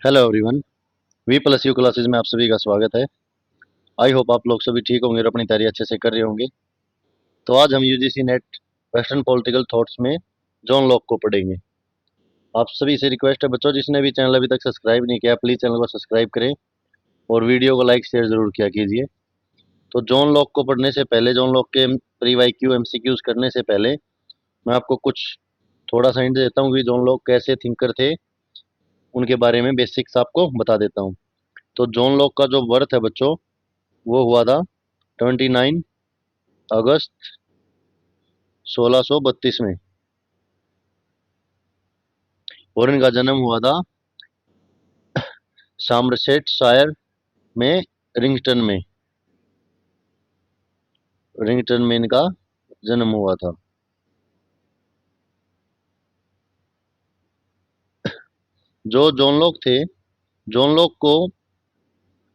Hello everyone. We plus you classes में आप सभी का स्वागत है। आई होप आप लोग सभी ठीक होंगे और अपनी तैयारी अच्छे से कर रहे होंगे। तो आज हम UGC net western political thoughts में जॉन लॉक को पढ़ेंगे। आप सभी से रिक्वेस्ट है बच्चों, जिसने भी चैनल अभी तक सब्सक्राइब नहीं किया प्लीज़ चैनल को सब्सक्राइब करें और वीडियो को लाइक शेयर ज़रूर किया कीजिए। तो जॉन लॉक को पढ़ने से पहले, जॉन लॉक के प्री वाई क्यू एमसीक्यूज करने से पहले मैं आपको कुछ थोड़ा सा हिंट देता हूँ कि जॉन लॉक कैसे थिंकर थे, उनके बारे में बेसिक्स आपको बता देता हूँ। तो जॉन लॉक का जो बर्थ है बच्चों, वो हुआ था 29 अगस्त 1632 में, और इनका जन्म हुआ था सामरसेट शायर में, रिंगटन में। रिंगटन में इनका जन्म हुआ था। जो जॉन लॉक थे, जॉन लॉक को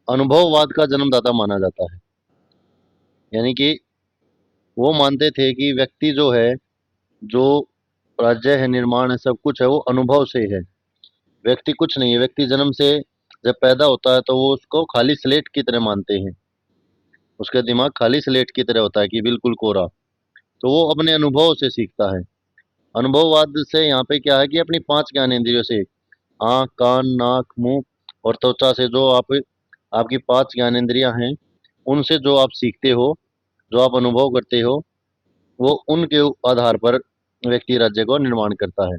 अनुभववाद का जन्मदाता माना जाता है। यानी कि वो मानते थे कि व्यक्ति जो है, जो राज्य है, निर्माण है, सब कुछ है, वो अनुभव से है। व्यक्ति कुछ नहीं है। व्यक्ति जन्म से जब पैदा होता है तो वो उसको खाली स्लेट की तरह मानते हैं। उसका दिमाग खाली स्लेट की तरह होता है कि बिल्कुल कोरा। तो वो अपने अनुभव से सीखता है। अनुभववाद से यहाँ पे क्या है कि अपनी पांच ज्ञानेंद्रियों से, आँख, कान, नाक, मुंह और त्वचा से, जो आपकी पांच ज्ञानेंद्रियां हैं, उनसे जो आप सीखते हो, जो आप अनुभव करते हो, वो उनके आधार पर व्यक्ति राज्य को निर्माण करता है।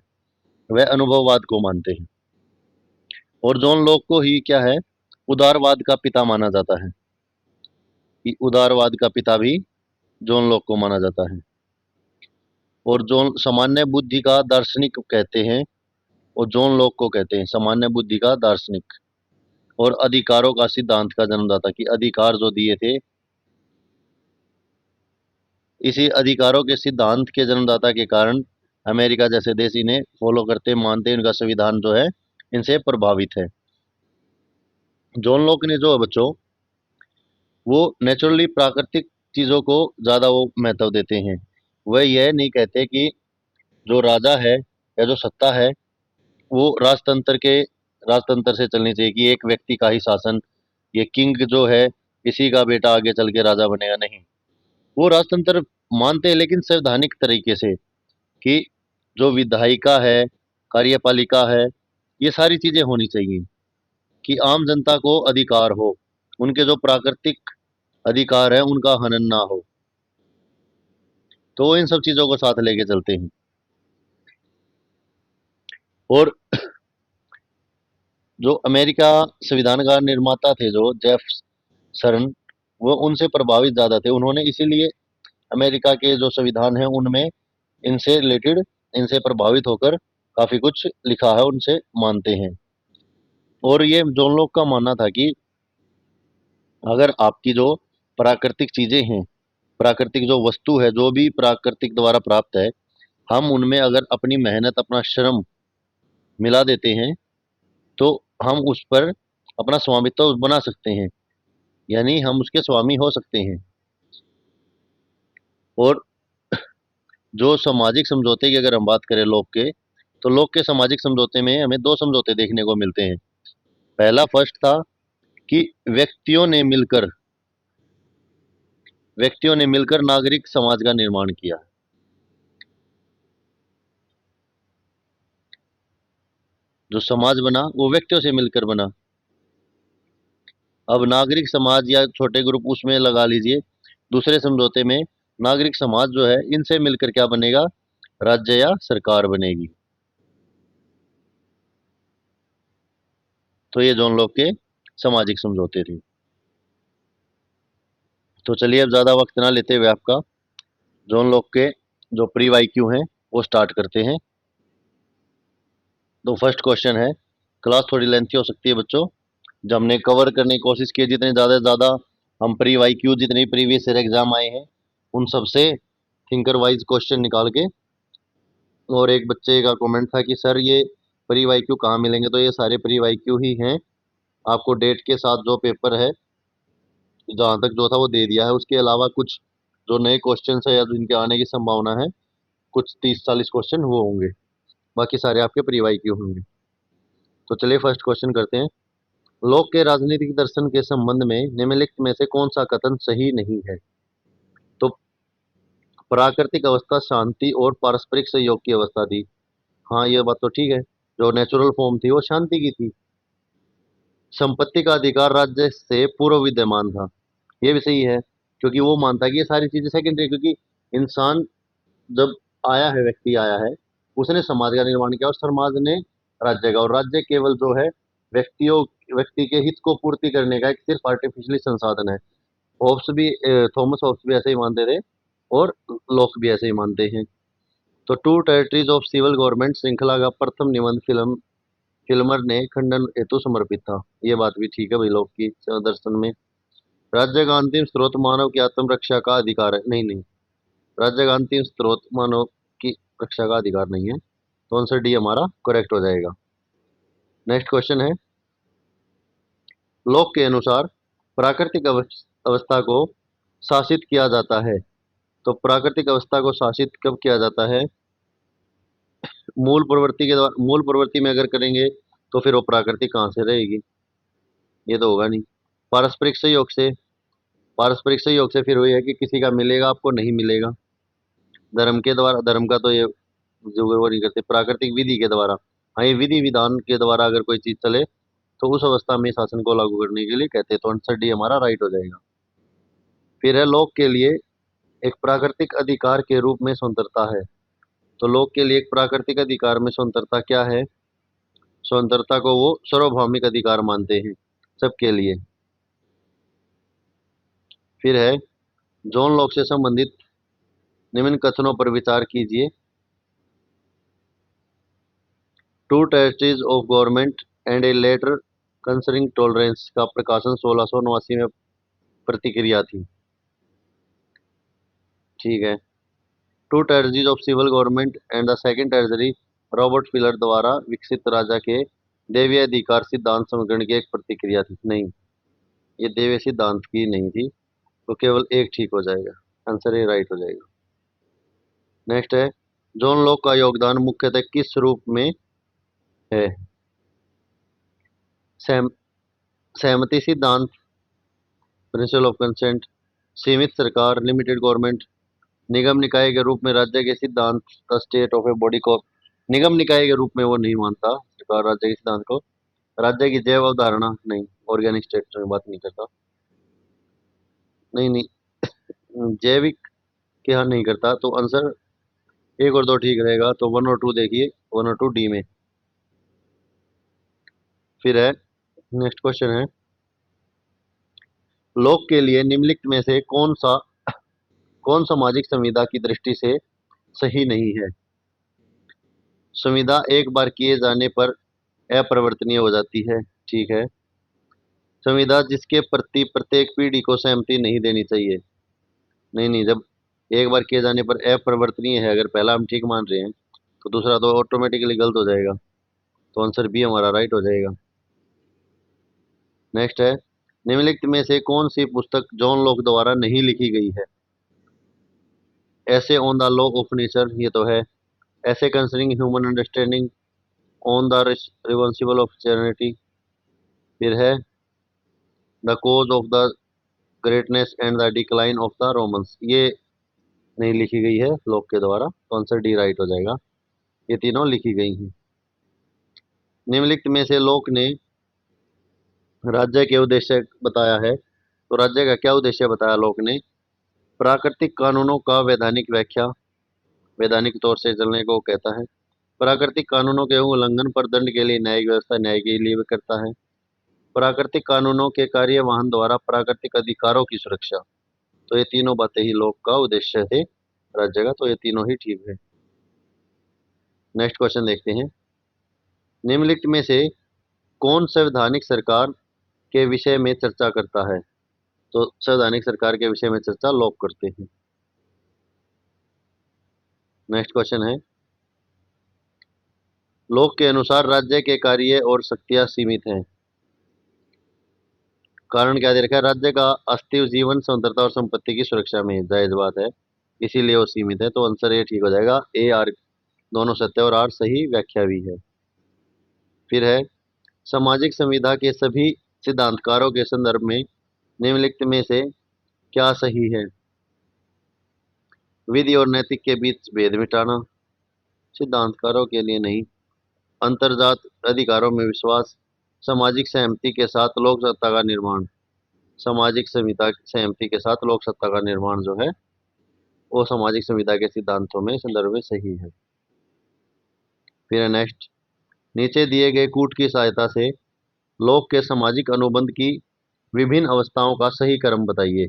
वह अनुभववाद को मानते हैं। और जॉन लॉक को ही क्या है, उदारवाद का पिता माना जाता है। कि उदारवाद का पिता भी जॉन लॉक को माना जाता है। और जॉन सामान्य बुद्धि का दार्शनिक कहते हैं, और जॉन लॉक को कहते हैं सामान्य बुद्धि का दार्शनिक। और अधिकारों का सिद्धांत का जन्मदाता, कि अधिकार जो दिए थे, इसी अधिकारों के सिद्धांत के जन्मदाता के कारण अमेरिका जैसे देश इन्हें फॉलो करते, मानते, इनका संविधान जो है इनसे प्रभावित है। जॉन लॉक ने जो है बच्चों, वो नेचुरली प्राकृतिक चीजों को ज्यादा वो महत्व देते हैं। वह यह नहीं कहते कि जो राजा है या जो सत्ता है, वो राजतंत्र से चलनी चाहिए, कि एक व्यक्ति का ही शासन, ये किंग जो है, किसी का बेटा आगे चल के राजा बनेगा, नहीं। वो राजतंत्र मानते हैं, लेकिन संवैधानिक तरीके से, कि जो विधायिका है, कार्यपालिका है, ये सारी चीजें होनी चाहिए, कि आम जनता को अधिकार हो, उनके जो प्राकृतिक अधिकार है उनका हनन ना हो। तो वो इन सब चीजों को साथ लेके चलते हैं। और जो अमेरिका संविधान का निर्माता थे, जो जेफरसन, वो उनसे प्रभावित ज्यादा थे। उन्होंने इसीलिए अमेरिका के जो संविधान है उनमें इनसे रिलेटेड, इनसे प्रभावित होकर काफी कुछ लिखा है, उनसे मानते हैं। और ये जॉन लॉक का मानना था कि अगर आपकी जो प्राकृतिक चीजें हैं, प्राकृतिक जो वस्तु है, जो भी प्राकृतिक द्वारा प्राप्त है, हम उनमें अगर अपनी मेहनत, अपना श्रम मिला देते हैं, तो हम उस पर अपना स्वामित्व बना सकते हैं। यानी हम उसके स्वामी हो सकते हैं। और जो सामाजिक समझौते की अगर हम बात करें लोग के, तो लोग के सामाजिक समझौते में हमें दो समझौते देखने को मिलते हैं। पहला फर्स्ट था कि व्यक्तियों ने मिलकर नागरिक समाज का निर्माण किया। जो समाज बना वो व्यक्तियों से मिलकर बना। अब नागरिक समाज या छोटे ग्रुप उसमें लगा लीजिए। दूसरे समझौते में नागरिक समाज जो है, इनसे मिलकर क्या बनेगा, राज्य या सरकार बनेगी। तो ये जॉन लॉक के सामाजिक समझौते थे। तो चलिए अब ज्यादा वक्त ना लेते हुए आपका जॉन लॉक के जो प्री वाई क्यू हैं वो स्टार्ट करते हैं। तो फर्स्ट क्वेश्चन है, क्लास थोड़ी लेंथी हो सकती है बच्चों, जो हमने कवर करने की कोशिश की, जितने ज़्यादा से ज़्यादा हम प्री वाई क्यू, जितने प्रीवियस ईयर एग्जाम आए हैं, उन सब से थिंकर वाइज क्वेश्चन निकाल के। और एक बच्चे का कमेंट था कि सर ये प्री वाई क्यू कहाँ मिलेंगे, तो ये सारे प्री वाई क्यू ही हैं। आपको डेट के साथ जो पेपर है, जहाँ तक जो था वो दे दिया है। उसके अलावा कुछ जो नए क्वेश्चन है या जिनके आने की संभावना है, कुछ 30-40 क्वेश्चन वो होंगे। बाकी सारे आपके प्री वाई क्यू होंगे। तो चलिए फर्स्ट क्वेश्चन करते हैं। लोक के राजनीतिक दर्शन के संबंध में निम्नलिखित में से कौन सा कथन सही नहीं है? तो प्राकृतिक अवस्था शांति और पारस्परिक सहयोग की अवस्था थी। हाँ, ये बात तो ठीक है। जो नेचुरल फॉर्म थी वो शांति की थी। संपत्ति का अधिकार राज्य से पूर्व विद्यमान था। ये भी सही है, क्योंकि वो मानता है कि ये सारी चीजें सेकेंडरी, क्योंकि इंसान जब आया है, व्यक्ति आया है, उसने समाज का निर्माण किया और समाज ने राज्य का, और राज्य केवल जो है व्यक्तियों व्यक्ति के हित को पूर्ति करने का एक सिर्फ आर्टिफिशियली संसाधन है। होब्स भी थॉमस होब्स भी ऐसे ही मानते थे, और लॉक भी ऐसे ही मानते हैं। तो two territories of civil government श्रृंखला का प्रथम निबंध फिल्मर ने खंडन हेतु समर्पित था। ये बात भी ठीक है भाई, लोक की दर्शन में। राज्य का अंतिम स्रोत मानव की आत्मरक्षा का अधिकार है। नहीं नहीं, राज्य का अंतिम स्रोत मानव की रक्षा का अधिकार नहीं है। तो आंसर डी हमारा करेक्ट हो जाएगा। नेक्स्ट क्वेश्चन है, लोक के अनुसार प्राकृतिक अवस्था को शासित किया जाता है। तो प्राकृतिक अवस्था को शासित कब किया जाता है? मूल प्रवृत्ति के द्वारा। मूल प्रवृत्ति में अगर करेंगे तो फिर वो प्राकृतिक कहाँ से रहेगी? ये तो होगा नहीं। पारस्परिक सहयोग से। पारस्परिक सहयोग से फिर वही है कि किसी का मिलेगा आपको, नहीं मिलेगा। धर्म के द्वारा। धर्म का तो ये जो वो नहीं करते। प्राकृतिक विधि के द्वारा। हाँ, ये विधि विधान के द्वारा अगर कोई चीज चले तो उस अवस्था में शासन को लागू करने के लिए कहते हैं। तो आंसर डी हमारा राइट हो जाएगा। फिर है, लोक के लिए एक प्राकृतिक अधिकार के रूप में स्वतंत्रता है। तो लोक के लिए एक प्राकृतिक अधिकार में स्वतंत्रता क्या है? स्वतंत्रता को वो सार्वभौमिक अधिकार मानते हैं सबके लिए। फिर है, जॉन लॉक से संबंधित निम्न कथनों पर विचार कीजिए। Two territories of government and a letter concerning tolerance का प्रकाशन 1689 में प्रतिक्रिया थी। ठीक है। Two territories of civil government and the second territory Robert Filmer द्वारा विकसित राजा के देवीय अधिकार सिद्धांत समीकरण की एक प्रतिक्रिया थी। नहीं, ये देवीय सिद्धांत की नहीं थी। तो केवल एक ठीक हो जाएगा। आंसर ए राइट हो जाएगा। नेक्स्ट है, जॉन लॉक का योगदान मुख्यतः किस रूप में है? सहम सहमति सिद्धांत, प्रिंसिपल ऑफ कंसेंट, सीमित सरकार, लिमिटेड गवर्नमेंट, निगम निकाय के रूप में राज्य के सिद्धांत, the state of a body को। निगम निकाय के रूप में वो नहीं मानता सरकार राज्य के सिद्धांत को। राज्य की जैव अवधारणा, नहीं। ऑर्गेनिक स्टेट में बात नहीं करता। नहीं नहीं, जैविक के यहाँ नहीं करता। तो आंसर एक और दो ठीक रहेगा। तो 1 और 2 देखिए, 1 और 2 डी में। फिर है, नेक्स्ट क्वेश्चन है, लोक के लिए निम्नलिखित में से कौन सामाजिक संविदा की दृष्टि से सही नहीं है? संविदा एक बार किए जाने पर अपरिवर्तनीय हो जाती है। ठीक है। संविदा जिसके प्रति प्रत्येक पीढ़ी को सहमति नहीं देनी चाहिए। नहीं नहीं, जब एक बार किए जाने पर अपरिवर्तनीय है, अगर पहला हम ठीक मान रहे हैं तो दूसरा तो ऑटोमेटिकली गलत हो जाएगा। तो आंसर बी हमारा राइट हो जाएगा। नेक्स्ट है, निम्नलिखित में से कौन सी पुस्तक जॉन लॉक द्वारा नहीं लिखी गई है? Essay on the law of nature, ये तो है। Essay concerning human understanding, on the reversible of charity. फिर है, the cause of the greatness and the decline of the Romans. ये नहीं लिखी गई है लॉक के द्वारा। तो आंसर डी राइट हो जाएगा। ये तीनों लिखी गई हैं। निम्नलिखित में से लॉक ने राज्य के उद्देश्य बताया है। तो राज्य का क्या उद्देश्य बताया लॉक ने? प्राकृतिक कानूनों का वैधानिक व्याख्या, वैधानिक तौर से चलने को कहता है। प्राकृतिक कानूनों के उल्लंघन पर दंड के लिए न्यायिक व्यवस्था, न्याय के लिए भी करता है। प्राकृतिक कानूनों के कार्यवाहन द्वारा प्राकृतिक अधिकारों की सुरक्षा। तो ये तीनों बातें ही लॉक का उद्देश्य है राज्य का। तो ये तीनों ही ठीक है। नेक्स्ट क्वेश्चन देखते हैं, निम्नलिखित में से कौन संवैधानिक सरकार के विषय में चर्चा करता है? तो संवैधानिक सरकार के विषय में चर्चा लॉक करते हैं। नेक्स्ट क्वेश्चन है, लॉक के अनुसार राज्य के कार्य और शक्तियां सीमित हैं। कारण क्या दे रखा है? राज्य का अस्तित्व जीवन, स्वतंत्रता और संपत्ति की सुरक्षा में है। जायज बात है, इसीलिए वो सीमित है। तो आंसर ये ठीक हो जाएगा। ए आर दोनों सत्य और आर सही व्याख्या भी है। फिर है, सामाजिक संविदा के सभी सिद्धांतकारों के संदर्भ में निम्नलिखित में से क्या सही है? विधि और नैतिक के बीच भेद मिटाना, सिद्धांतकारों के लिए नहीं। अंतर्जात अधिकारों में विश्वास, सामाजिक सहमति के साथ लोक सत्ता का निर्माण। सामाजिक संविदा सहमति के साथ लोक सत्ता का निर्माण जो है वो सामाजिक संविदा के सिद्धांतों में संदर्भ में सही है। फिर नेक्स्ट, नीचे दिए गए कूट की सहायता से लोक के सामाजिक अनुबंध की विभिन्न अवस्थाओं का सही क्रम बताइए।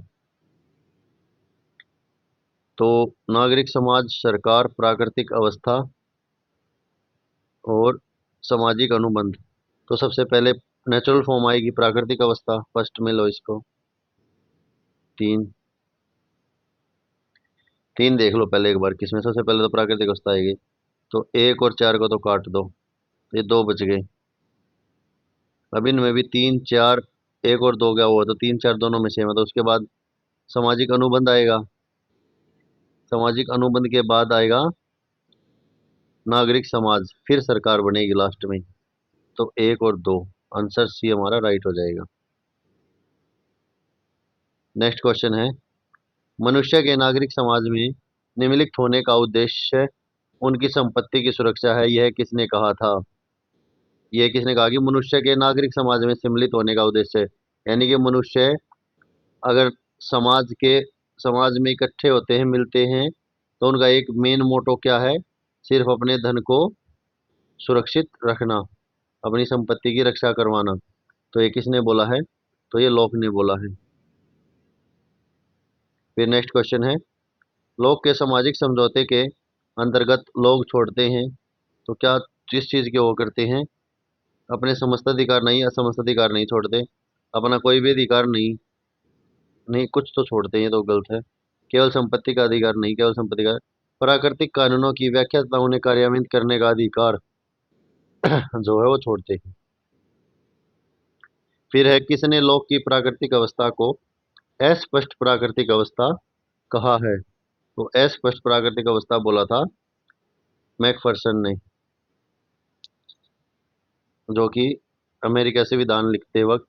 तो नागरिक समाज, सरकार, प्राकृतिक अवस्था और सामाजिक अनुबंध। तो सबसे पहले नेचुरल फॉर्म आएगी प्राकृतिक अवस्था, फर्स्ट में लो इसको। तीन तीन देख लो पहले एक बार किसमें। सबसे पहले तो प्राकृतिक अवस्था आएगी, तो एक और चार को तो काट दो, ये दो बच गए। अब इनमें भी तीन चार, एक और दो क्या हुआ, तो तीन चार दोनों में सेम है। तो उसके बाद सामाजिक अनुबंध आएगा, सामाजिक अनुबंध के बाद आएगा नागरिक समाज, फिर सरकार बनेगी लास्ट में। तो एक और दो, आंसर सी हमारा राइट हो जाएगा। नेक्स्ट क्वेश्चन है, मनुष्य के नागरिक समाज में निम्नलिखित होने का उद्देश्य उनकी संपत्ति की सुरक्षा है, यह किसने कहा था? यह किसने कहा कि मनुष्य के नागरिक समाज में सम्मिलित होने का उद्देश्य है? यानी कि मनुष्य अगर समाज में इकट्ठे होते हैं, मिलते हैं, तो उनका एक मेन मोटो क्या है? सिर्फ अपने धन को सुरक्षित रखना, अपनी संपत्ति की रक्षा करवाना। तो ये किसने बोला है? तो ये लोक ने बोला है। फिर नेक्स्ट क्वेश्चन है, लोक के सामाजिक समझौते के अंतर्गत लोग छोड़ते हैं तो क्या किस चीज के वो करते हैं? अपने समस्त अधिकार नहीं, असमस्त अधिकार नहीं छोड़ते, अपना कोई भी अधिकार नहीं, नहीं कुछ तो छोड़ते हैं, तो गलत है। केवल संपत्ति का अधिकार नहीं, केवल संपत्ति का, प्राकृतिक कानूनों की व्याख्या तथा उन्हें कार्यान्वित करने का अधिकार जो है वो छोड़ते हैं। फिर है, किसने लोक की प्राकृतिक अवस्था को अस्पष्ट प्राकृतिक अवस्था कहा है? तो अस्पष्ट प्राकृतिक अवस्था बोला था मैकफर्सन ने, जो कि अमेरिका से विधान लिखते वक्त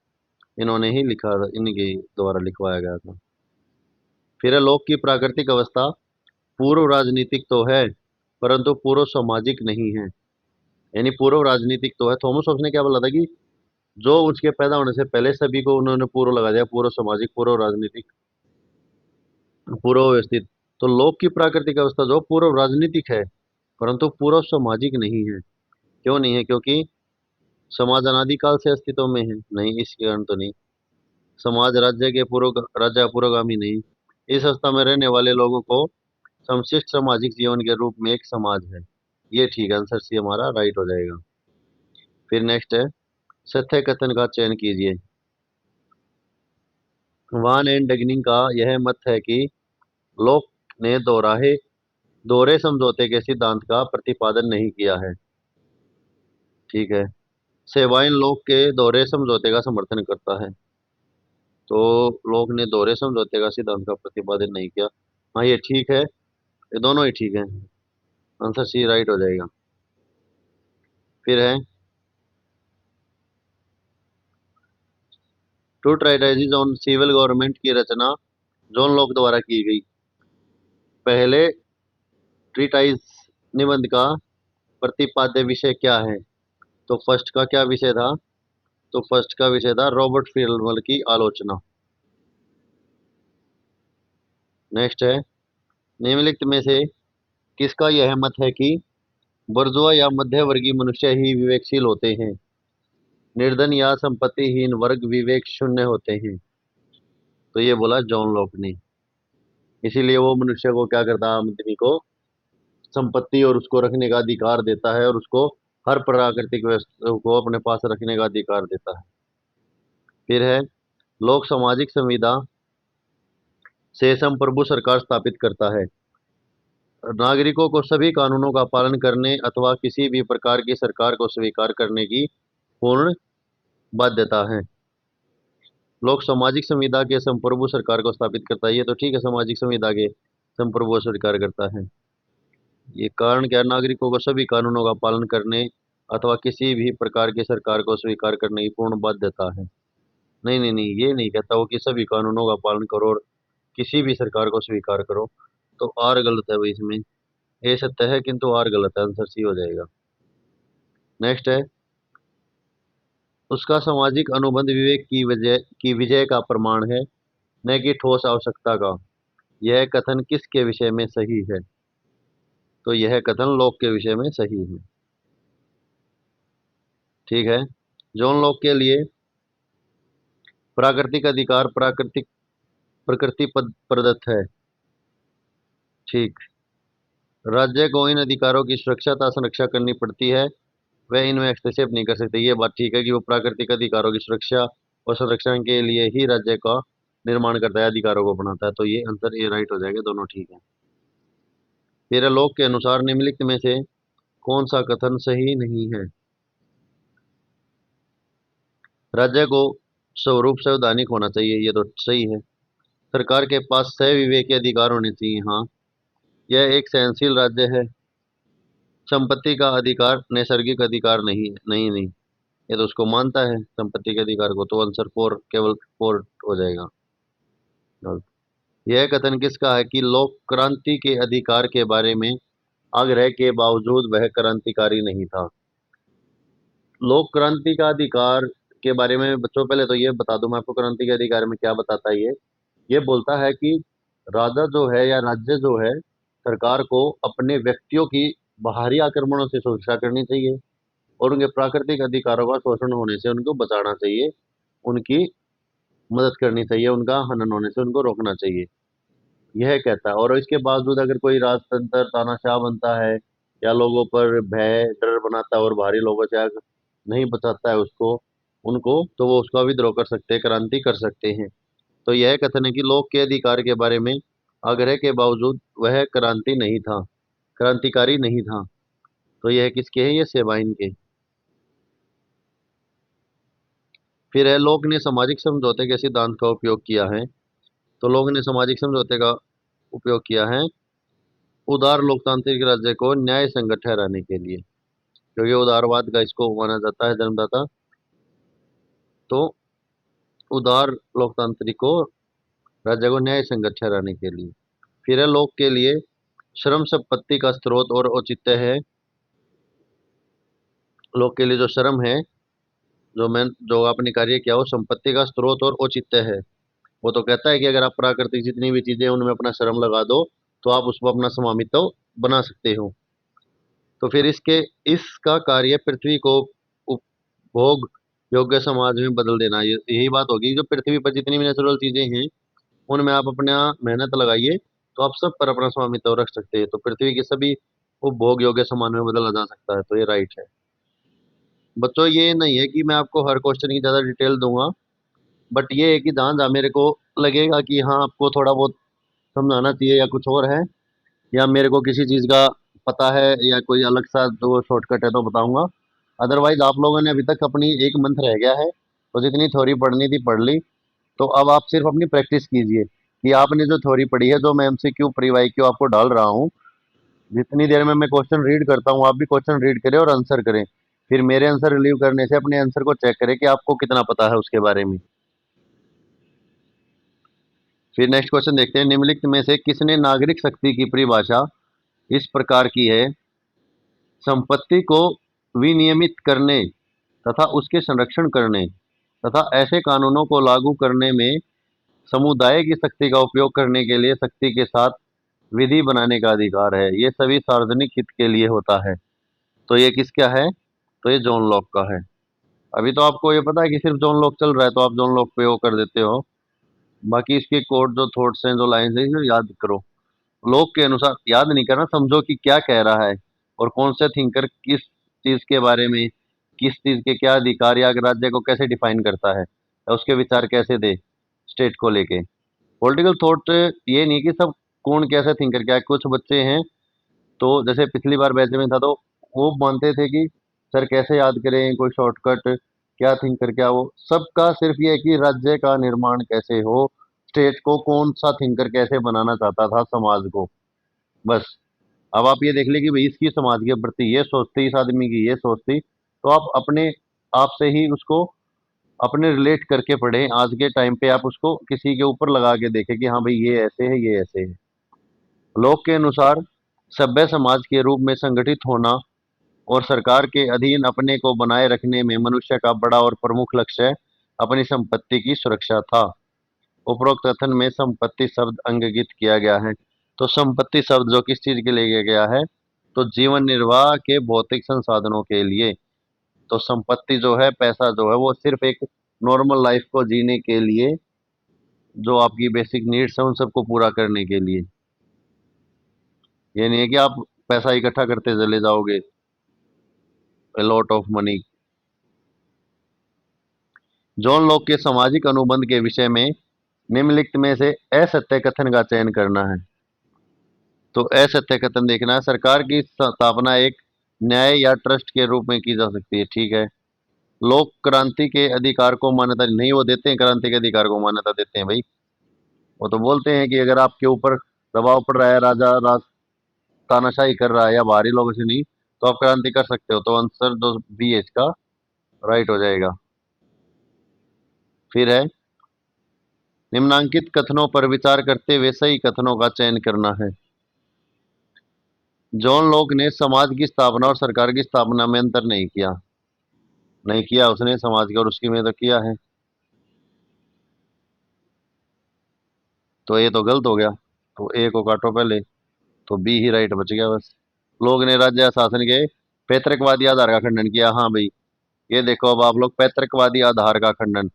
इन्होंने ही लिखा था, इनके द्वारा लिखवाया गया था। फिर है, लोक की प्राकृतिक अवस्था पूर्व राजनीतिक तो है परंतु पूर्व सामाजिक नहीं है। यानी पूर्व राजनीतिक तो है, थॉमस होब्स ने क्या बोला था कि जो उसके पैदा होने से पहले सभी को उन्होंने पूर्व लगा दिया, पूर्व सामाजिक, पूर्व राजनीतिक, पूर्व व्यवस्थित। तो लोक की प्राकृतिक अवस्था जो पूर्व राजनीतिक है परंतु पूर्व सामाजिक नहीं है। क्यों नहीं है? क्योंकि समाज अनादिकाल से अस्तित्व में है, नहीं इस कारण तो नहीं। समाज राज्य पुरोगामी नहीं। इस अवस्था में रहने वाले लोगों को समशिष्ट सामाजिक जीवन के रूप में एक समाज है। ये ठीक है, आंसर सी हमारा राइट हो जाएगा। फिर नेक्स्ट है, सत्य कथन का चयन कीजिए। वान एंड डगनिंग का यह मत है कि लोक ने दोहरे समझौते के सिद्धांत का प्रतिपादन नहीं किया है। ठीक है। सेवाइन लोक के दोहरे समझौते का समर्थन करता है। तो लोक ने दोहरे समझौते का सिद्धांत का प्रतिपादन नहीं किया। हाँ ये ठीक है, ये दोनों ही ठीक है, आंसर सी राइट हो जाएगा। फिर है, टू ट्राइटाइज ऑन सिविल गवर्नमेंट की रचना जॉन लॉक द्वारा की गई। पहले ट्रीटाइज निबंध का प्रतिपाद्य विषय क्या है? तो फर्स्ट का क्या विषय था? तो फर्स्ट का विषय था रॉबर्ट फिल्मर की आलोचना। नेक्स्ट है, निम्नलिखित में से किसका यह मत है कि बुर्जुआ या मध्य वर्गीय मनुष्य ही विवेकशील होते हैं, निर्धन या संपत्तिहीन वर्ग विवेक शून्य होते हैं? तो ये बोला जॉन लॉक ने। इसीलिए वो मनुष्य को क्या करता है, आदमी को संपत्ति और उसको रखने का अधिकार देता है, और उसको हर प्राकृतिक वस्तु को अपने पास रखने का अधिकार देता है। फिर है, लोक सामाजिक संविदा से संप्रभु सरकार स्थापित करता है। नागरिकों को सभी कानूनों का पालन करने अथवा किसी भी प्रकार की सरकार को स्वीकार करने की पूर्ण बाध्यता है। लोक सामाजिक संविदा के संप्रभु सरकार को स्थापित करता है, ये तो ठीक है, सामाजिक संविदा के संप्रभु स्वीकार करता है। ये कारण क्या है? नागरिकों को सभी कानूनों का पालन करने अथवा किसी भी प्रकार की सरकार को स्वीकार करने की पूर्ण बाध्यता है। नहीं नहीं नहीं, ये नहीं कहता वो कि सभी कानूनों का पालन करो और किसी भी सरकार को स्वीकार करो। तो आर गलत है भाई इसमें। ए सत्य है किंतु आर गलत है, आंसर सी हो जाएगा। नेक्स्ट है, उसका सामाजिक अनुबंध विवेक की विजय का प्रमाण है, न कि ठोस आवश्यकता का। यह कथन किसके विषय में सही है? तो यह कथन लॉक के विषय में सही है। ठीक है। जॉन लॉक के लिए प्राकृतिक अधिकार प्रकृति प्रदत्त है। ठीक। राज्य को इन अधिकारों की सुरक्षा तथा संरक्षा करनी पड़ती है, वह इनमें हस्तक्षेप नहीं कर सकते। ये बात ठीक है कि वो प्राकृतिक अधिकारों की सुरक्षा और संरक्षण के लिए ही राज्य का निर्माण करता है, अधिकारों को बनाता है। तो ये आंसर ए राइट हो जाएगा, दोनों ठीक है। फिर लोक के अनुसार निम्नलिखित में से कौन सा कथन सही नहीं है? राज्य को स्वरूप संवैधानिक होना चाहिए, ये तो सही है। सरकार के पास विवेकी अधिकार होने चाहिए, हाँ। यह एक सहनशील राज्य है। संपत्ति का अधिकार नैसर्गिक अधिकार नहीं है, नहीं नहीं, ये तो उसको मानता है संपत्ति के अधिकार को। तो आंसर फोर, केवल फोर हो जाएगा। गलत। यह कथन किसका है कि लोक क्रांति के अधिकार के बारे में आग्रह के बावजूद वह क्रांतिकारी नहीं था? लोक क्रांति का अधिकार के बारे में बच्चों पहले तो ये बता दूं मैं आपको, क्रांति के अधिकार में क्या बताता है ये बोलता है कि राजा जो है या राज्य जो है, सरकार को अपने व्यक्तियों की बाहरी आक्रमणों से सुरक्षा करनी चाहिए और उनके प्राकृतिक अधिकारों का शोषण होने से उनको बचाना चाहिए, उनकी मदद करनी चाहिए, उनका हनन होने से उनको रोकना चाहिए, यह कहता है। और इसके बावजूद अगर कोई राजतंत्र तानाशाह बनता है या लोगों पर भय डर बनाता है और बाहरी लोगों से अगर नहीं बचाता है उसको उनको, तो वो उसका विद्रोह कर सकते हैं, क्रांति कर सकते हैं। तो यह कथन है कि लोक के अधिकार के बारे में आग्रह के बावजूद वह क्रांतिकारी नहीं था। तो यह किसके है? ये सेबाइन के। फिर है, लोक ने सामाजिक समझौते के सिद्धांत का उपयोग किया है। तो लोग ने सामाजिक समझौते का उपयोग किया है उदार लोकतांत्रिक राज्य को न्याय संगत ठहराने के लिए, क्योंकि उदारवाद का इसको माना जाता है जन्मदाता। तो उदार लोकतांत्रिक को राज्य को न्याय संगत ठहराने के लिए। फिर है, लोक के लिए श्रम संपत्ति का स्रोत और औचित्य है। लोक के लिए जो श्रम है, जो आपने कार्य किया, वो संपत्ति का स्रोत और औचित्य है। वो तो कहता है कि अगर आप प्राकृतिक जितनी भी चीजें हैं, उनमें अपना श्रम लगा दो तो आप उसको अपना स्वामित्व बना सकते हो। तो फिर इसका कार्य पृथ्वी को उपभोग योग्य समाज में बदल देना, यही बात होगी। जो पृथ्वी पर जितनी भी नेचुरल चीजें हैं उनमें आप अपना मेहनत लगाइए तो आप सब पर अपना स्वामित्व रख सकते हैं, तो पृथ्वी के सभी उपभोग योग्य समाज में बदला जा सकता है। तो ये राइट है। बच्चों ये नहीं है कि मैं आपको हर क्वेश्चन की ज़्यादा डिटेल दूंगा, बट ये है कि जहाँ जहाँ मेरे को लगेगा कि हाँ आपको थोड़ा बहुत समझाना चाहिए या कुछ और है, या मेरे को किसी चीज़ का पता है या कोई अलग सा जो शॉर्टकट है तो बताऊंगा। अदरवाइज आप लोगों ने अभी तक अपनी एक मंथ रह गया है, तो जितनी थ्योरी पढ़नी थी पढ़ ली। तो अब आप सिर्फ अपनी प्रैक्टिस कीजिए कि आपने जो थ्योरी पढ़ी है, जो मैं एमसीक्यू प्री वाई क्यू आपको डाल रहा हूँ, जितनी देर में मैं क्वेश्चन रीड करता हूँ आप भी क्वेश्चन रीड करें और आंसर करें। फिर मेरे आंसर रिलीव करने से अपने आंसर को चेक करें कि आपको कितना पता है उसके बारे में। फिर नेक्स्ट क्वेश्चन देखते हैं, निम्नलिखित में से किसने नागरिक शक्ति की परिभाषा इस प्रकार की है, संपत्ति को विनियमित करने तथा उसके संरक्षण करने तथा ऐसे कानूनों को लागू करने में समुदाय की शक्ति का उपयोग करने के लिए शक्ति के साथ विधि बनाने का अधिकार है, ये सभी सार्वजनिक हित के लिए होता है। तो ये किसका है? तो ये जॉन लॉक का है। अभी तो आपको ये पता है कि सिर्फ जॉन लॉक चल रहा है तो आप जॉन लॉक पे वो कर देते हो, बाकी इसके कोड जो थॉट्स हैं, जो लाइन्स हैं, इसे याद करो। लॉक के अनुसार याद नहीं करना, समझो कि क्या कह रहा है और कौन से थिंकर किस चीज के बारे में, किस चीज के क्या अधिकार या राज्य को कैसे डिफाइन करता है या उसके विचार कैसे दे स्टेट को लेके। पॉलिटिकल थॉट ये नहीं कि सब कौन कैसे थिंकर क्या है। कुछ बच्चे हैं तो जैसे पिछली बार बैच में था तो वो मानते थे कि सर कैसे याद करें, कोई शॉर्टकट क्या थिंकर क्या, वो सबका सिर्फ ये है कि राज्य का निर्माण कैसे हो, स्टेट को कौन सा थिंकर कैसे बनाना चाहता था समाज को, बस। अब आप ये देख ले कि भाई इसकी समाज के प्रति ये सोच थी, इस आदमी की ये सोच थी, तो आप अपने आप से ही उसको अपने रिलेट करके पढ़ें। आज के टाइम पे आप उसको किसी के ऊपर लगा के देखें कि हाँ भाई ये ऐसे है, ये ऐसे है। लोक के अनुसार सभ्य समाज के रूप में संगठित होना और सरकार के अधीन अपने को बनाए रखने में मनुष्य का बड़ा और प्रमुख लक्ष्य अपनी संपत्ति की सुरक्षा था। उपरोक्त कथन में संपत्ति शब्द अंगित किया गया है। तो संपत्ति शब्द जो किस चीज के लिए लिया गया है? तो जीवन निर्वाह के भौतिक संसाधनों के लिए। तो संपत्ति जो है, पैसा जो है, वो सिर्फ एक नॉर्मल लाइफ को जीने के लिए, जो आपकी बेसिक नीड्स है उन सबको पूरा करने के लिए। ये नहीं है कि आप पैसा इकट्ठा करते चले जाओगे, a lot of money. John Locke के सामाजिक अनुबंध के विषय में निम्नलिखित में से असत्य कथन का चयन करना है। तो असत्य कथन देखना है। सरकार की स्थापना एक न्याय या ट्रस्ट के रूप में की जा सकती है। ठीक है। लोक क्रांति के अधिकार को मान्यता नहीं, वो देते हैं, क्रांति के अधिकार को मान्यता देते हैं भाई। वो तो बोलते हैं कि अगर आपके ऊपर दबाव पड़ रहा है, राजा राज तानाशाही कर रहा है या बाहरी लोगों से नहीं, तो आप क्रांति कर सकते हो। तो आंसर जो बी है इसका राइट हो जाएगा। फिर है निम्नांकित कथनों पर विचार करते हुए सही कथनों का चयन करना है। जॉन लॉक ने समाज की स्थापना और सरकार की स्थापना में अंतर नहीं किया। नहीं किया उसने, समाज की और उसकी में तो किया है। तो ये तो गलत हो गया। तो ए को काटो पहले। तो बी ही राइट बच गया बस। लोग ने राज्य शासन के पैतृकवादी आधार का खंडन किया। हाँ भाई, ये देखो अब आप लोग, पैतृकवादी आधार का खंडन।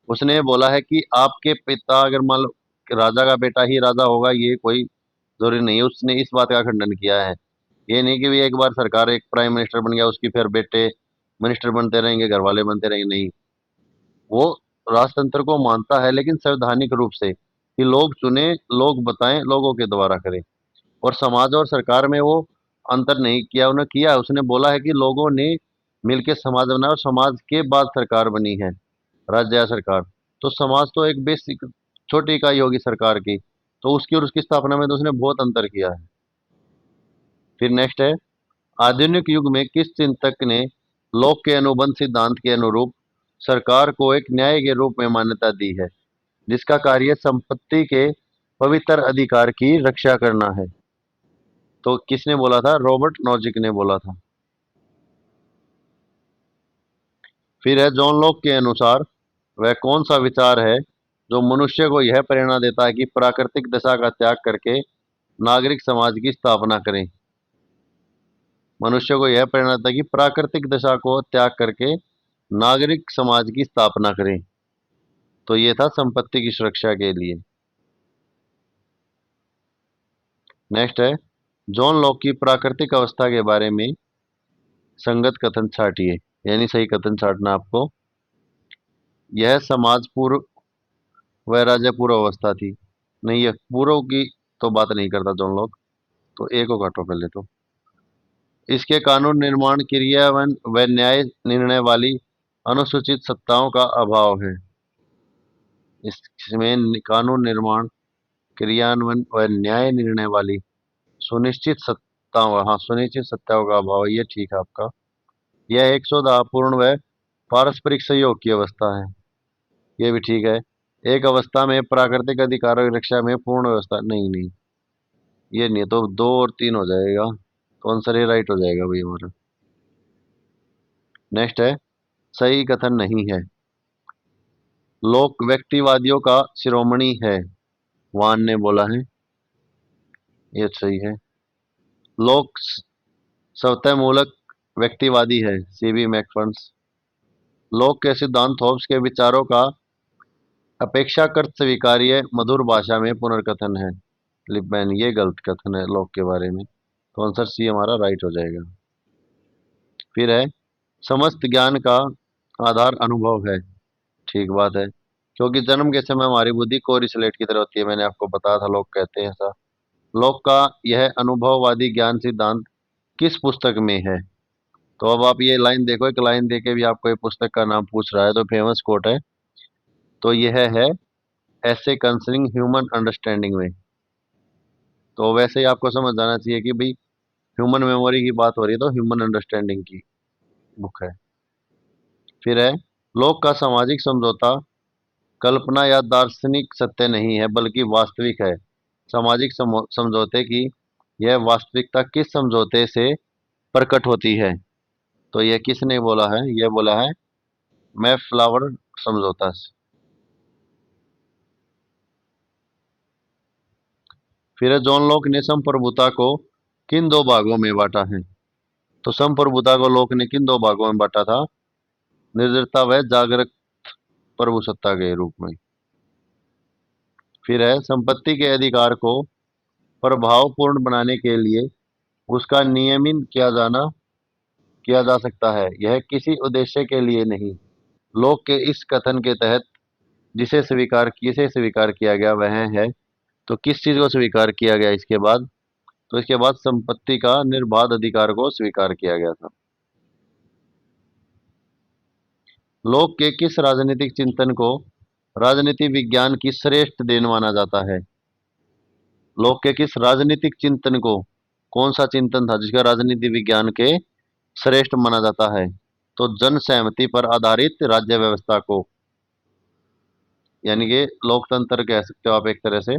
उसने बोला है कि आपके पिता अगर मान लो कि राजा का बेटा ही राजा होगा, ये कोई जरूरी नहीं है। उसने इस बात का खंडन किया है। ये नहीं कि भी एक बार सरकार एक प्राइम मिनिस्टर बन गया, उसकी फिर बेटे मिनिस्टर बनते रहेंगे, घर वाले बनते रहेंगे, नहीं। वो राजतंत्र को मानता है, लेकिन संवैधानिक रूप से, कि लोग चुने, लोग बताएं, लोगों के द्वारा करें। और समाज और सरकार में वो अंतर नहीं किया। उन्हें किया, उसने बोला है कि लोगों ने मिलकर समाज बनाया और समाज के बाद सरकार बनी है, राज्य या सरकार। तो समाज तो एक बेसिक छोटी इकाई होगी सरकार की, तो उसकी और उसकी स्थापना में तो उसने बहुत अंतर किया है। फिर नेक्स्ट है, आधुनिक युग में किस चिंतक ने लोक के अनुबंध सिद्धांत के अनुरूप सरकार को एक न्याय के रूप में मान्यता दी है, जिसका कार्य संपत्ति के पवित्र अधिकार की रक्षा करना है? तो किसने बोला था? रॉबर्ट नॉजिक ने बोला था। फिर है, जॉन लॉक के अनुसार वह कौन सा विचार है जो मनुष्य को यह प्रेरणा देता है कि प्राकृतिक दशा का त्याग करके नागरिक समाज की स्थापना करें? मनुष्य को यह प्रेरणा देता है कि प्राकृतिक दशा को त्याग करके नागरिक समाज की स्थापना करें। तो ये था संपत्ति की सुरक्षा के लिए। नेक्स्ट है, जॉन लॉक की प्राकृतिक अवस्था के बारे में संगत कथन छाटिए। यानी सही कथन छाटना आपको। यह समाज पूर्व वह राज्य पूर्व अवस्था थी। नहीं, यह पूर्व की तो बात नहीं करता जॉन लॉक। तो ए को काटो पहले। तो इसके कानून निर्माण क्रियान्वयन व न्याय निर्णय वाली अनुसूचित सत्ताओं का अभाव है। इसमें कानून निर्माण क्रियान्वयन व न्याय निर्णय वाली सुनिश्चित सत्ताओं, हाँ, सुनिश्चित सत्ताओं का अभाव है। ये ठीक है आपका। यह एक सौहार्दपूर्ण व पारस्परिक सहयोग की अवस्था है। ये भी ठीक है। एक अवस्था में प्राकृतिक अधिकारों की रक्षा में पूर्ण व्यवस्था, नहीं नहीं, ये नहीं। तो दो और तीन हो जाएगा। तो आंसर ये राइट हो जाएगा भाई हमारा। नेक्स्ट है, सही कथन नहीं है। लोक व्यक्तिवादियों का शिरोमणि है, वान ने बोला है। ये सही है। लोक स्वतः मूलक व्यक्तिवादी है, सीबी मैकफर्न्स। लोक के सिद्धांत होब्स के विचारों का अपेक्षाकृत स्वीकार्य मधुर भाषा में पुनर्कथन है, लिपमैन। ये गलत कथन है लोक के बारे में। तो आंसर सी हमारा राइट हो जाएगा। फिर है, समस्त ज्ञान का आधार अनुभव है। ठीक बात है, क्योंकि जन्म के समय हमारी बुद्धि कोरिलेट की तरह होती है। मैंने आपको बताया था, लोग कहते हैं ऐसा। लोक का यह अनुभववादी ज्ञान सिद्धांत किस पुस्तक में है? तो अब आप ये लाइन देखो, एक लाइन देके भी आपको ये पुस्तक का नाम पूछ रहा है, तो फेमस कोट है। तो यह है ऐसे कंसर्निंग ह्यूमन अंडरस्टैंडिंग में। तो वैसे ही आपको समझ जाना चाहिए कि भाई ह्यूमन मेमोरी की बात हो रही है, तो ह्यूमन अंडरस्टैंडिंग की बुक है। फिर है, लोक का सामाजिक समझौता कल्पना या दार्शनिक सत्य नहीं है बल्कि वास्तविक है। सामाजिक समझौते की यह वास्तविकता किस समझौते से प्रकट होती है? तो यह किसने बोला है? यह बोला है मैफ्लावर समझौता से। फिर है, जॉन लॉक ने संप्रभुता को किन दो भागों में बांटा है? तो संप्रभुता को लॉक ने किन दो भागों में बांटा था? निर्जरता व जागरूक प्रभुसत्ता के रूप में। फिर है, संपत्ति के अधिकार को प्रभावपूर्ण बनाने के लिए उसका नियमन किया जा सकता है, यह किसी उद्देश्य के लिए नहीं। लोक के इस कथन के तहत किसे स्वीकार किया गया वह है, तो किस चीज को स्वीकार किया गया इसके बाद? तो इसके बाद संपत्ति का निर्बाध अधिकार को स्वीकार किया गया था। लोक के किस राजनीतिक चिंतन को राजनीति विज्ञान की श्रेष्ठ देन माना जाता है? लोक के किस राजनीतिक चिंतन को, कौन सा चिंतन था जिसका राजनीति विज्ञान के श्रेष्ठ माना जाता है? तो जन सहमति पर आधारित राज्य व्यवस्था को, यानी कि लोकतंत्र कह सकते हो आप एक तरह से।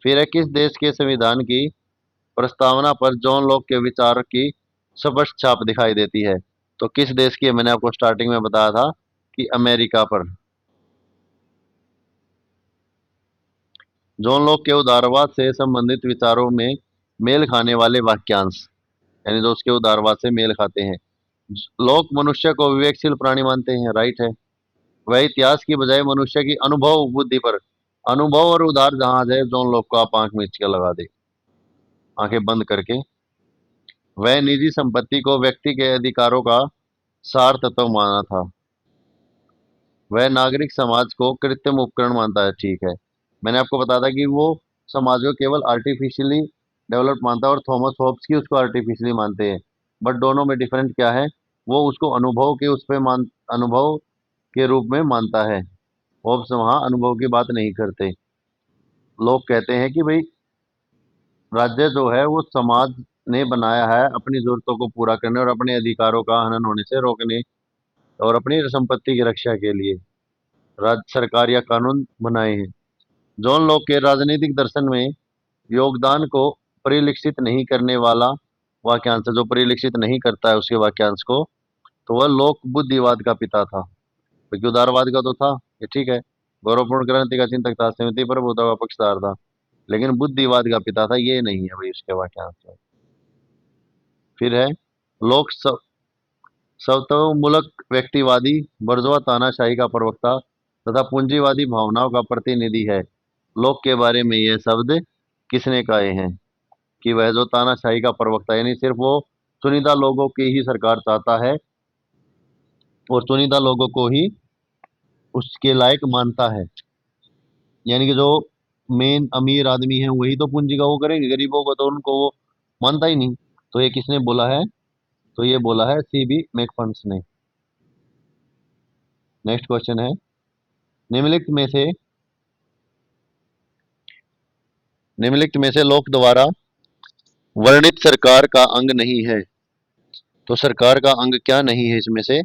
फिर है, किस देश के संविधान की प्रस्तावना पर जॉन लॉक के विचार की स्पष्ट छाप दिखाई देती है? तो किस देश की है? मैंने आपको स्टार्टिंग में बताया था कि अमेरिका पर। जॉन लॉक के उदारवाद से संबंधित विचारों में मेल खाने वाले वाक्यांश, यानी जो उसके उदारवाद से मेल खाते हैं। लोग मनुष्य को विवेकशील प्राणी मानते हैं, राइट है। वह इतिहास की बजाय मनुष्य की अनुभव बुद्धि पर, अनुभव और उदार जहाज है जॉन लॉक को, आप आंख मीच के लगा दे, आंखें बंद करके। वह निजी संपत्ति को व्यक्ति के अधिकारों का सार तत्व माना था। वह नागरिक समाज को कृत्रिम उपकरण मानता है, ठीक है। मैंने आपको बताया था कि वो समाज को केवल आर्टिफिशियली डेवलप मानता है और थॉमस हॉब्स की उसको आर्टिफिशियली मानते हैं। बट दोनों में डिफरेंट क्या है? वो उसको अनुभव के उस पे मान अनुभव के रूप में मानता है। हॉब्स वहाँ अनुभव की बात नहीं करते। लोग कहते हैं कि भाई राज्य जो है वो समाज ने बनाया है अपनी जरूरतों को पूरा करने और अपने अधिकारों का हनन होने से रोकने और अपनी संपत्ति की रक्षा के लिए राज्य सरकार या कानून बनाए हैं। जॉन लॉक के राजनीतिक दर्शन में योगदान को परिलक्षित नहीं करने वाला वाक्यांश, जो परिलक्षित नहीं करता है उसके वाक्यांश को, तो वह लोक बुद्धिवाद का पिता था। क्योंकि उदारवाद का तो था, ये ठीक है, गौरवपूर्ण क्रांति का चिंतक था, समिति पर बुद्धा का पक्षधार था, लेकिन बुद्धिवाद का पिता था ये नहीं है भाई उसके वाक्यांश में। फिर है, लोक स्वतःमूलक व्यक्तिवादी बुर्जुआ तानाशाही का प्रवक्ता तथा पूंजीवादी भावनाओं का प्रतिनिधि है। लोक के बारे में यह शब्द किसने कहे हैं कि वह जो तानाशाही का प्रवक्ता, यानी सिर्फ वो चुनिंदा लोगों की ही सरकार चाहता है और चुनिंदा लोगों को ही उसके लायक मानता है, यानी कि जो मेन अमीर आदमी है वही तो पूंजी का वो करेंगे, गरीबों को तो उनको वो मानता ही नहीं। तो ये किसने बोला है? तो ये बोला है सीबी मैकफर्न्स ने। नेक्स्ट क्वेश्चन है, निम्नलिखित में से लोक द्वारा वर्णित सरकार का अंग नहीं है। तो सरकार का अंग क्या नहीं है इसमें से?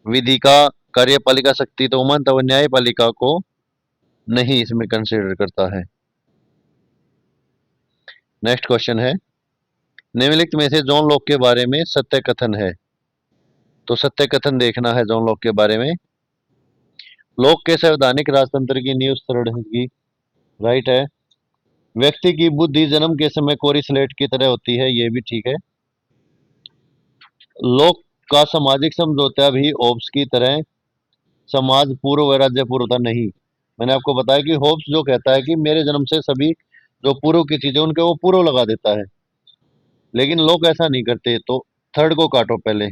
विधि का कार्यपालिका शक्ति तो मानता वो न्यायपालिका को नहीं इसमें कंसिडर करता है। नेक्स्ट क्वेश्चन है, निम्नलिखित में से जॉन लॉक के बारे में सत्य कथन है। तो सत्य कथन देखना है जॉन लॉक के बारे में। लॉक के संवैधानिक राजतंत्र की नींव दृढ़ की, राइट है। व्यक्ति की बुद्धि जन्म के समय कोरी स्लेट की तरह होती है, ये भी ठीक है। लॉक का सामाजिक समझौता भी होब्स की तरह समाज पूर्व व राज्य पूर्व था, नहीं। मैंने आपको बताया कि होब्स जो कहता है कि मेरे जन्म से सभी जो पूर्व की चीजें उनके वो पूर्व लगा देता है, लेकिन लोग ऐसा नहीं करते। तो थर्ड को काटो पहले,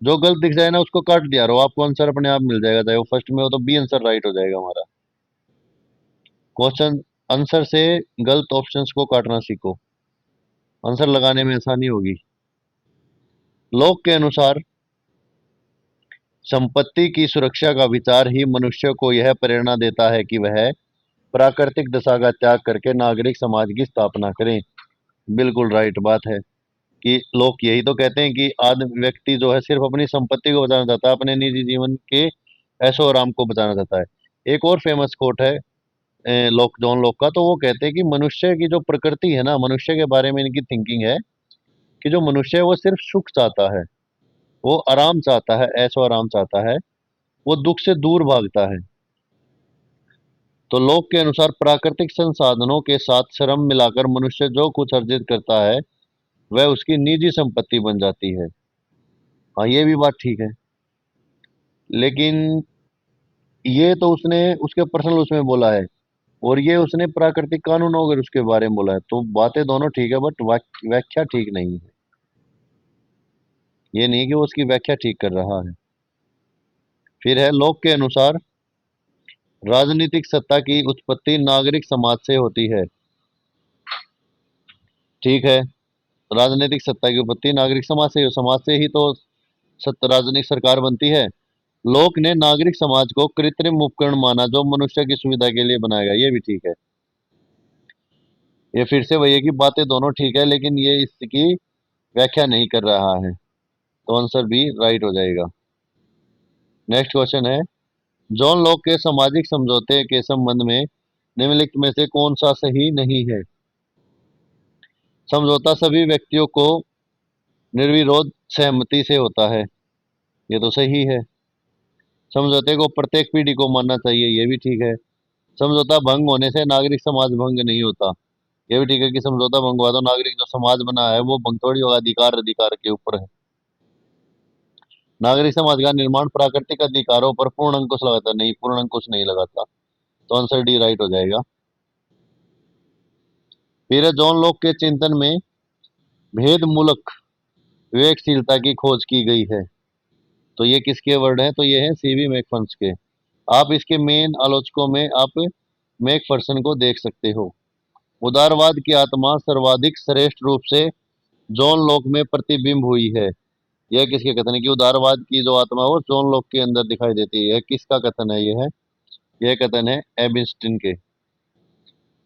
जो गलत दिख जाए ना उसको काट दिया रहो, आपको आंसर अपने आप मिल जाएगा, चाहे वो फर्स्ट में हो तो बी आंसर राइट हो जाएगा हमारा। क्वेश्चन आंसर से गलत ऑप्शंस को काटना सीखो, आंसर लगाने में आसानी होगी। लोक के अनुसार संपत्ति की सुरक्षा का विचार ही मनुष्य को यह प्रेरणा देता है कि वह प्राकृतिक दशा का त्याग करके नागरिक समाज की स्थापना करें। बिल्कुल राइट बात है। कि लोग यही तो कहते हैं कि आदमी व्यक्ति जो है सिर्फ अपनी संपत्ति को बचाना चाहता है, अपने निजी जीवन के ऐशो आराम को बचाना चाहता है। एक और फेमस कोट है लॉक जॉन लॉक का, तो वो कहते हैं कि मनुष्य की जो प्रकृति है ना, मनुष्य के बारे में इनकी थिंकिंग है कि जो मनुष्य है वो सिर्फ सुख चाहता है, वो आराम चाहता है, ऐशो आराम चाहता है, वो दुख से दूर भागता है। तो लोक के अनुसार प्राकृतिक संसाधनों के साथ श्रम मिलाकर मनुष्य जो कुछ अर्जित करता है वह उसकी निजी संपत्ति बन जाती है। हाँ, ये भी बात ठीक है, लेकिन ये तो उसने उसके पर्सनल उसमें बोला है, और ये उसने प्राकृतिक कानूनों के उसके बारे में बोला है, तो बातें दोनों ठीक है बट व्याख्या ठीक नहीं है। ये नहीं कि वो उसकी व्याख्या ठीक कर रहा है। फिर है लोक के अनुसार राजनीतिक सत्ता की उत्पत्ति नागरिक समाज से होती है। ठीक है, राजनीतिक सत्ता की उत्पत्ति नागरिक समाज से, समाज से ही तो सत्ता राजनीतिक सरकार बनती है। लोक ने नागरिक समाज को कृत्रिम उपकरण माना जो मनुष्य की सुविधा के लिए बनाया गया, ये भी ठीक है। ये फिर से वही है कि बातें दोनों ठीक है, लेकिन ये इसकी व्याख्या नहीं कर रहा है, तो आंसर बी राइट हो जाएगा। नेक्स्ट क्वेश्चन है, जॉन लॉक के सामाजिक समझौते के संबंध में निम्नलिखित में से कौन सा सही नहीं है? समझौता सभी व्यक्तियों को निर्विरोध सहमति से होता है, ये तो सही है। समझौते को प्रत्येक पीढ़ी को मानना चाहिए, ये भी ठीक है। समझौता भंग होने से नागरिक समाज भंग नहीं होता, ये भी ठीक है कि समझौता भंग हुआ तो नागरिक जो समाज बना है वो भंग थोड़ी होगा, अधिकार अधिकार के ऊपर है। नागरिक समाज का निर्माण प्राकृतिक अधिकारों पर पूर्ण अंकुश लगाता नहीं, पूर्ण अंकुश नहीं लगाता, तो आंसर डी राइट हो जाएगा। फिर है, जॉन लॉक के चिंतन में भेद मूलक विवेकशीलता की खोज की गई है, तो ये किसके वर्ड हैं? तो ये हैं सीवी मैकफर्सन के। आप इसके मेन आलोचकों में आप मैकफर्सन को देख सकते हो। उदारवाद की आत्मा सर्वाधिक श्रेष्ठ रूप से जॉन लॉक में प्रतिबिंब हुई है, यह किसके कथन है? कि उदारवाद की जो आत्मा है वो जॉन लॉक के अंदर दिखाई देती है, किसका कथन है ये? है यह कथन है एबिस्टिन के,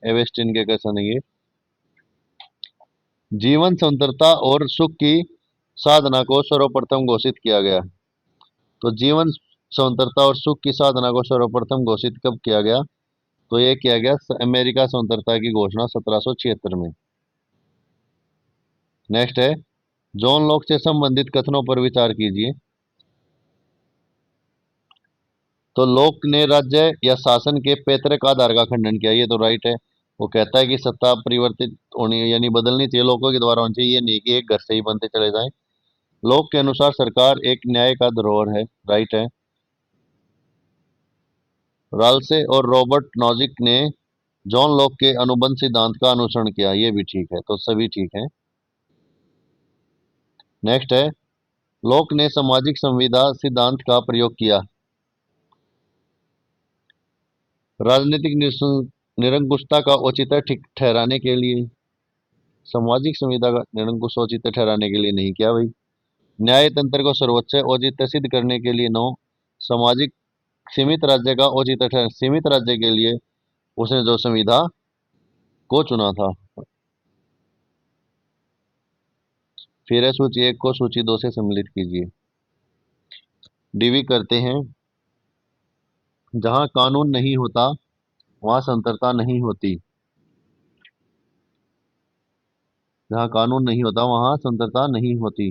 एबिस्टिन के कथन है ये। जीवन स्वतंत्रता और सुख की साधना को सर्वप्रथम घोषित किया गया। तो जीवन स्वतंत्रता और सुख की साधना को सर्वप्रथम घोषित कब किया गया? तो ये किया गया अमेरिका स्वतंत्रता की घोषणा 1776 में। नेक्स्ट है, जॉन लॉक से संबंधित कथनों पर विचार कीजिए। तो लॉक ने राज्य या शासन के पैतृक आधार का खंडन किया, ये तो राइट है। वो कहता है कि सत्ता परिवर्तित होनी यानी बदलनी चाहिए, लोगों के द्वारा होनी चाहिए, ये नहीं कि एक घर से ही बनते चले जाएं। लॉक के अनुसार सरकार एक न्याय का धरोहर है, राइट है। राल्से और रॉबर्ट नॉजिक ने जॉन लॉक के अनुबंध सिद्धांत का अनुसरण किया, ये भी ठीक है, तो सभी ठीक है। नेक्स्ट है, लॉक ने सामाजिक संविदा सिद्धांत का प्रयोग किया। राजनीतिक निरंकुशता का औचित्य ठीक ठहराने के लिए, सामाजिक संविदा का निरंकुश औचित्य ठहराने के लिए नहीं किया भाई। न्याय तंत्र को सर्वोच्च औचित्य सिद्ध करने के लिए, नो। सामाजिक सीमित राज्य का औचित्य सीमित राज्य के लिए उसने जो संविधा को चुना था। फिर है, सूची एक को सूची दो से सम्मिलित कीजिए। डीवी करते हैं, जहां कानून नहीं होता वहां स्वतंत्रता नहीं होती, जहां कानून नहीं होता वहां स्वतंत्रता नहीं होती,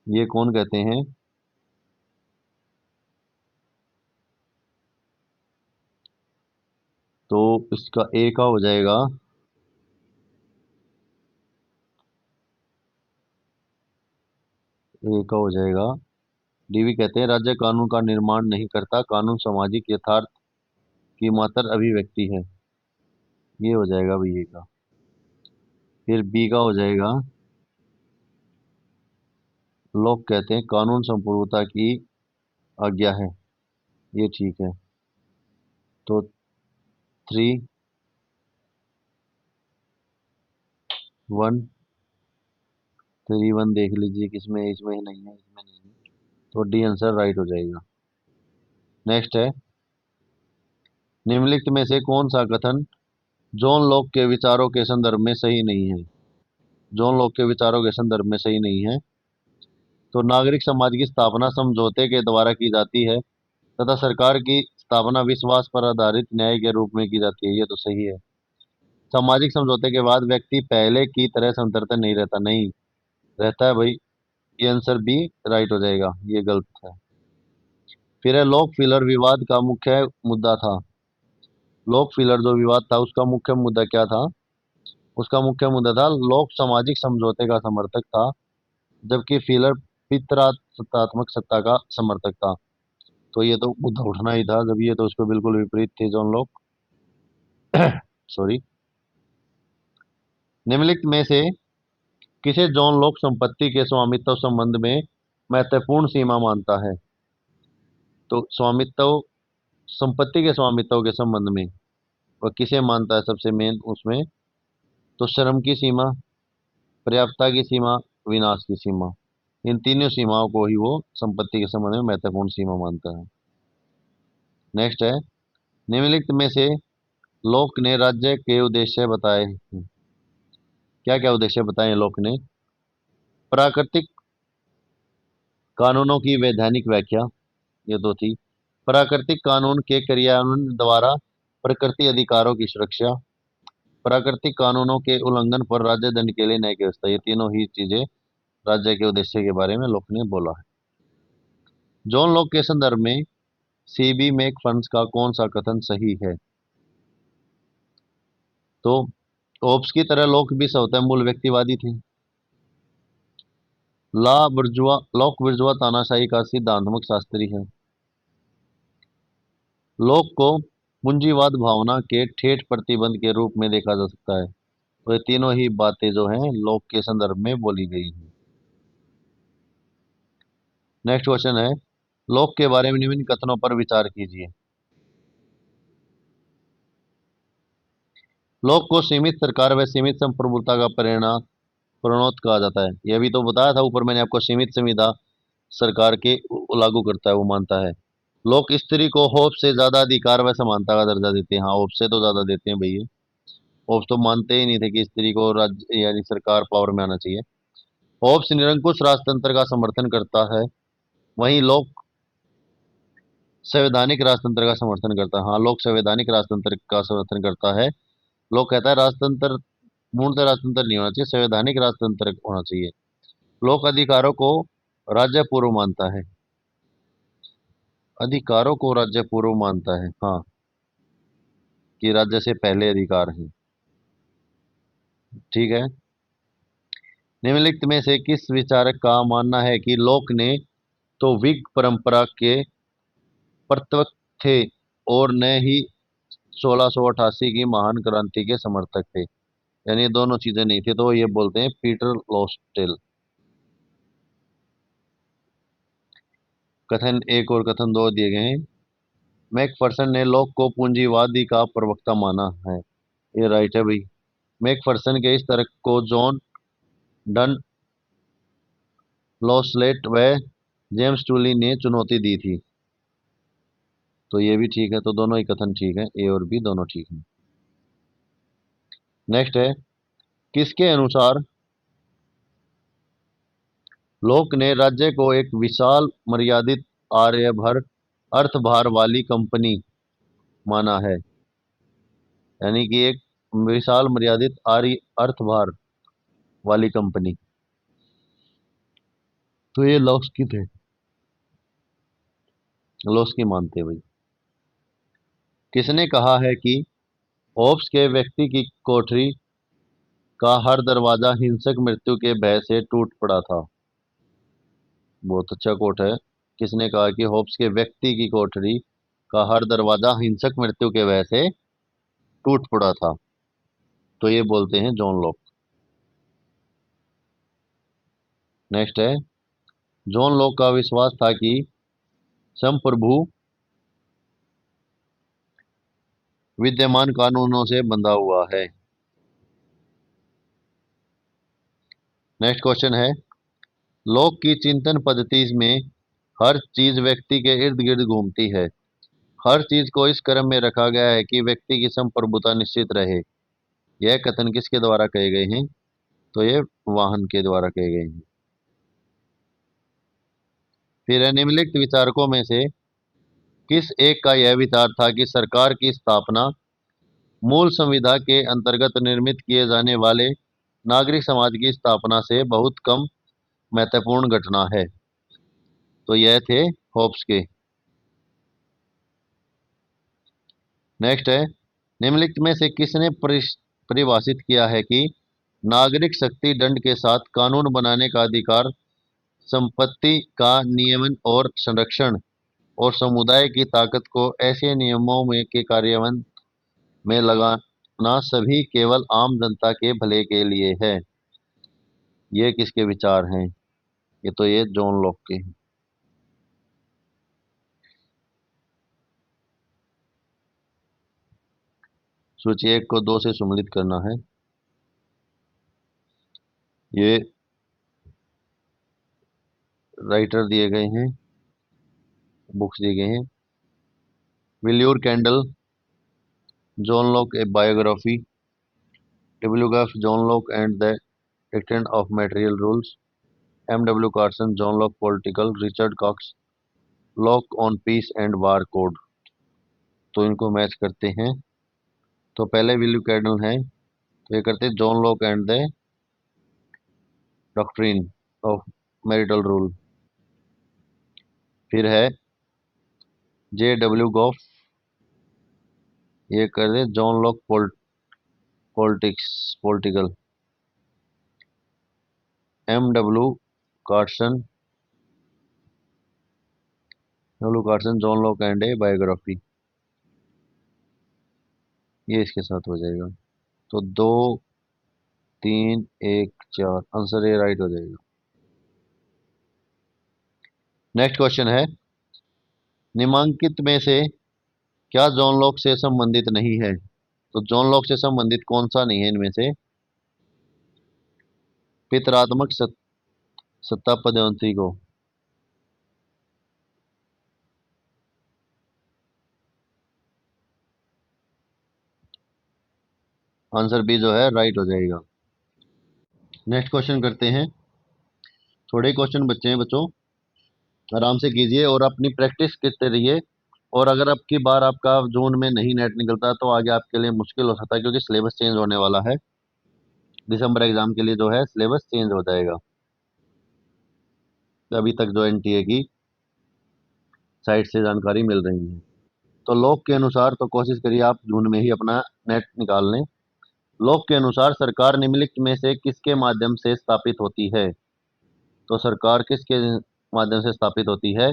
ये कौन कहते हैं? तो इसका ए का हो जाएगा, ए का हो जाएगा। डीवी कहते हैं, राज्य कानून का निर्माण नहीं करता, कानून सामाजिक यथार्थ की मात्र अभिव्यक्ति है, ये हो जाएगा भैया का। फिर बी का हो जाएगा, लोग कहते हैं कानून संप्रभुता की आज्ञा है, ये ठीक है। तो 3 1 3 1 देख लीजिए किसमें है, इसमें नहीं है, इसमें नहीं है, तो डी आंसर राइट हो जाएगा। नेक्स्ट है, निम्नलिखित में से कौन सा कथन जॉन लॉक के विचारों के संदर्भ में सही नहीं है? जॉन लॉक के विचारों के संदर्भ में सही नहीं है। तो नागरिक समाज की स्थापना समझौते के द्वारा की जाती है तथा सरकार की स्थापना विश्वास पर आधारित न्याय के रूप में की जाती है, ये तो सही है। सामाजिक समझौते के बाद व्यक्ति पहले की तरह स्वतंत्र नहीं रहता, नहीं रहता है भाई, ये आंसर बी राइट हो जाएगा, ये गलत है। फिर है लॉक फिलर विवाद का मुख्य मुद्दा था। लॉक फिलर जो विवाद था उसका मुख्य मुद्दा क्या था? उसका मुख्य मुद्दा था लॉक सामाजिक समझौते का समर्थक था, जबकि फिलर पितरासत्तात्मक सत्ता का समर्थक था। तो ये तो मुद्दा उठना ही था, जब ये तो उसको बिल्कुल विपरीत थे जॉन लॉक। सॉरी। निम्नलिखित में से किसे जॉन लॉक संपत्ति के स्वामित्व संबंध में महत्वपूर्ण सीमा मानता है? तो स्वामित्व, संपत्ति के स्वामित्व के संबंध में वह किसे मानता है सबसे मेन उसमें? तो श्रम की सीमा, पर्याप्तता की सीमा, विनाश की सीमा, इन तीनों सीमाओं को ही वो संपत्ति के संबंध में महत्वपूर्ण सीमा मानता है। नेक्स्ट है, निम्नलिखित में से लोक ने राज्य के उद्देश्य बताए हैं। क्या क्या उद्देश्य बताए हैं लोक ने? प्राकृतिक कानूनों की वैधानिक व्याख्या, ये तो थी। प्राकृतिक कानून के क्रियान्वयन द्वारा प्रकृति अधिकारों की सुरक्षा, प्राकृतिक कानूनों के उल्लंघन पर राज्य दंड के लिए न्यायिक व्यवस्था, ये तीनों ही चीजें राज्य के उद्देश्य के बारे में लोक ने बोला है। जॉन लॉक के संदर्भ में सीबी मैकफर्न्स का कौन सा कथन सही है? तो ओब्स की तरह लॉक भी स्वतः मूल व्यक्तिवादी थे। लॉक बुर्जुआ तानाशाही का सिद्धांतमक शास्त्री है। लॉक को पूंजीवाद भावना के ठेठ प्रतिबंध के रूप में देखा जा सकता है। तो ये तीनों ही बातें जो हैं लॉक के संदर्भ में बोली गई हैं। नेक्स्ट क्वेश्चन है, लॉक के बारे में निम्न कथनों पर विचार कीजिए। लॉक को सीमित सरकार व सीमित संप्रभुता का प्रणोत कहा जाता है। यह भी तो बताया था ऊपर मैंने आपको, सीमित संविदा सरकार के लागू करता है, वो मानता है। लोग स्त्री को होप से ज्यादा अधिकार व समानता का दर्जा देते हैं। हाँ, होप से तो ज्यादा देते हैं भैया। होप्स तो मानते ही नहीं थे कि स्त्री को राज्य यानी सरकार पावर में आना चाहिए। होप्स निरंकुश राजतंत्र का समर्थन करता है, वहीं लोग संवैधानिक राजतंत्र का समर्थन करता है। हाँ, लोग संवैधानिक राजतंत्र का समर्थन करता है। लोग कहता है राजतंत्र, पूर्णतः राजतंत्र नहीं होना चाहिए, संवैधानिक राजतंत्र होना चाहिए। लोक अधिकारों को राज्य पूर्व मानता है। अधिकारों को राज्य पूर्व मानता है, हाँ, कि राज्य से पहले अधिकार है। ठीक है। निम्नलिखित में से किस विचारक का मानना है कि लोक ने तो विग परंपरा के प्रवर्तक थे और न ही 1688 की महान क्रांति के समर्थक थे? यानी ये दोनों चीजें नहीं थी, तो ये बोलते हैं पीटर लॉस्टेल। कथन एक और कथन दो दिए गए हैं। मैकफर्सन ने लॉक को पूंजीवादी का प्रवक्ता माना है, ये राइट है भाई। मैकफर्सन के इस तर्क को जॉन डन लॉसलेट व जेम्स टूली ने चुनौती दी थी। तो ये भी ठीक है, तो दोनों ही कथन ठीक है, ए और बी दोनों ठीक है। नेक्स्ट है, किसके अनुसार लोक ने राज्य को एक विशाल मर्यादित आयभर अर्थभार वाली कंपनी माना है? यानी कि एक विशाल मर्यादित आर्य अर्थभार वाली कंपनी। तो ये लॉक्स की थे, लॉक्स की मानते हैं भाई। किसने कहा है कि होब्स के व्यक्ति की कोठरी का हर दरवाजा हिंसक मृत्यु के भय से टूट पड़ा था? बहुत अच्छा कोट है। किसने कहा कि होब्स के व्यक्ति की कोठरी का हर दरवाजा हिंसक मृत्यु के भय से टूट पड़ा था? तो ये बोलते हैं जॉन लॉक। नेक्स्ट है, जॉन लॉक का विश्वास था कि संप्रभु विद्यमान कानूनों से बंधा हुआ है। नेक्स्ट क्वेश्चन है, लॉक की चिंतन पद्धति में हर चीज व्यक्ति के इर्द गिर्द घूमती है। हर चीज को इस क्रम में रखा गया है कि व्यक्ति की संप्रभुता निश्चित रहे। यह कथन किसके द्वारा कहे गए हैं? तो ये वाहन के द्वारा किए गए हैं। फिर है, निम्नलिखित विचारकों में से किस एक का यह विचार था कि सरकार की स्थापना मूल संविदा के अंतर्गत निर्मित किए जाने वाले नागरिक समाज की स्थापना से बहुत कम महत्वपूर्ण घटना है? तो यह थे होब्स के। नेक्स्ट है, निम्नलिखित में से किसने परिभाषित किया है कि नागरिक शक्ति दंड के साथ कानून बनाने का अधिकार, संपत्ति का नियमन और संरक्षण, और समुदाय की ताकत को ऐसे नियमों में के कार्यान्वयन में लगाना सभी केवल आम जनता के भले के लिए है? ये किसके विचार हैं? ये जॉन लॉक के हैं। सूची 1 को 2 से सम्मिलित करना है। ये राइटर दिए गए हैं, बुक्स दिए गए हैं। विल्यूर Kendall, John Locke a biography, W. F. John Locke and the Extent of Material Rules, M. W. Carson, John Locke Political, Richard Cox, Locke on Peace and War Code। तो इनको match करते हैं। तो पहले विल्यू कैंडल है, तो ये करते हैं John Locke and the doctrine of marital rule. फिर है J. W. गॉफ, ये कर दे John Locke political. M. Carson John Locke and a biography. ये इसके साथ हो जाएगा। तो 2 3 1 4 आंसर ये राइट हो जाएगा। नेक्स्ट क्वेश्चन है, निम्नलिखित में से क्या जॉन लॉक से संबंधित नहीं है? तो जॉन लॉक से संबंधित कौन सा नहीं है इनमें से? पितरात्मक सत्ता पदोन्नति को। आंसर बी जो है राइट हो जाएगा। नेक्स्ट क्वेश्चन करते हैं। थोड़े क्वेश्चन बच्चे हैं बच्चों, आराम से कीजिए और अपनी प्रैक्टिस करते रहिए। और अगर अब की बार आपका जून में नहीं नेट निकलता तो आगे आपके लिए मुश्किल हो सकता है, क्योंकि सिलेबस चेंज होने वाला है। दिसंबर एग्जाम के लिए जो है सिलेबस चेंज हो जाएगा। तो अभी तक जो NTA की साइट से जानकारी मिल रही है। तो लॉक के अनुसार तो कोशिश करिए आप जून में ही अपना नेट निकाल लें। लॉक के अनुसार सरकार निम्नलिखित में से किसके माध्यम से स्थापित होती है? तो सरकार किसके माध्यम से स्थापित होती है?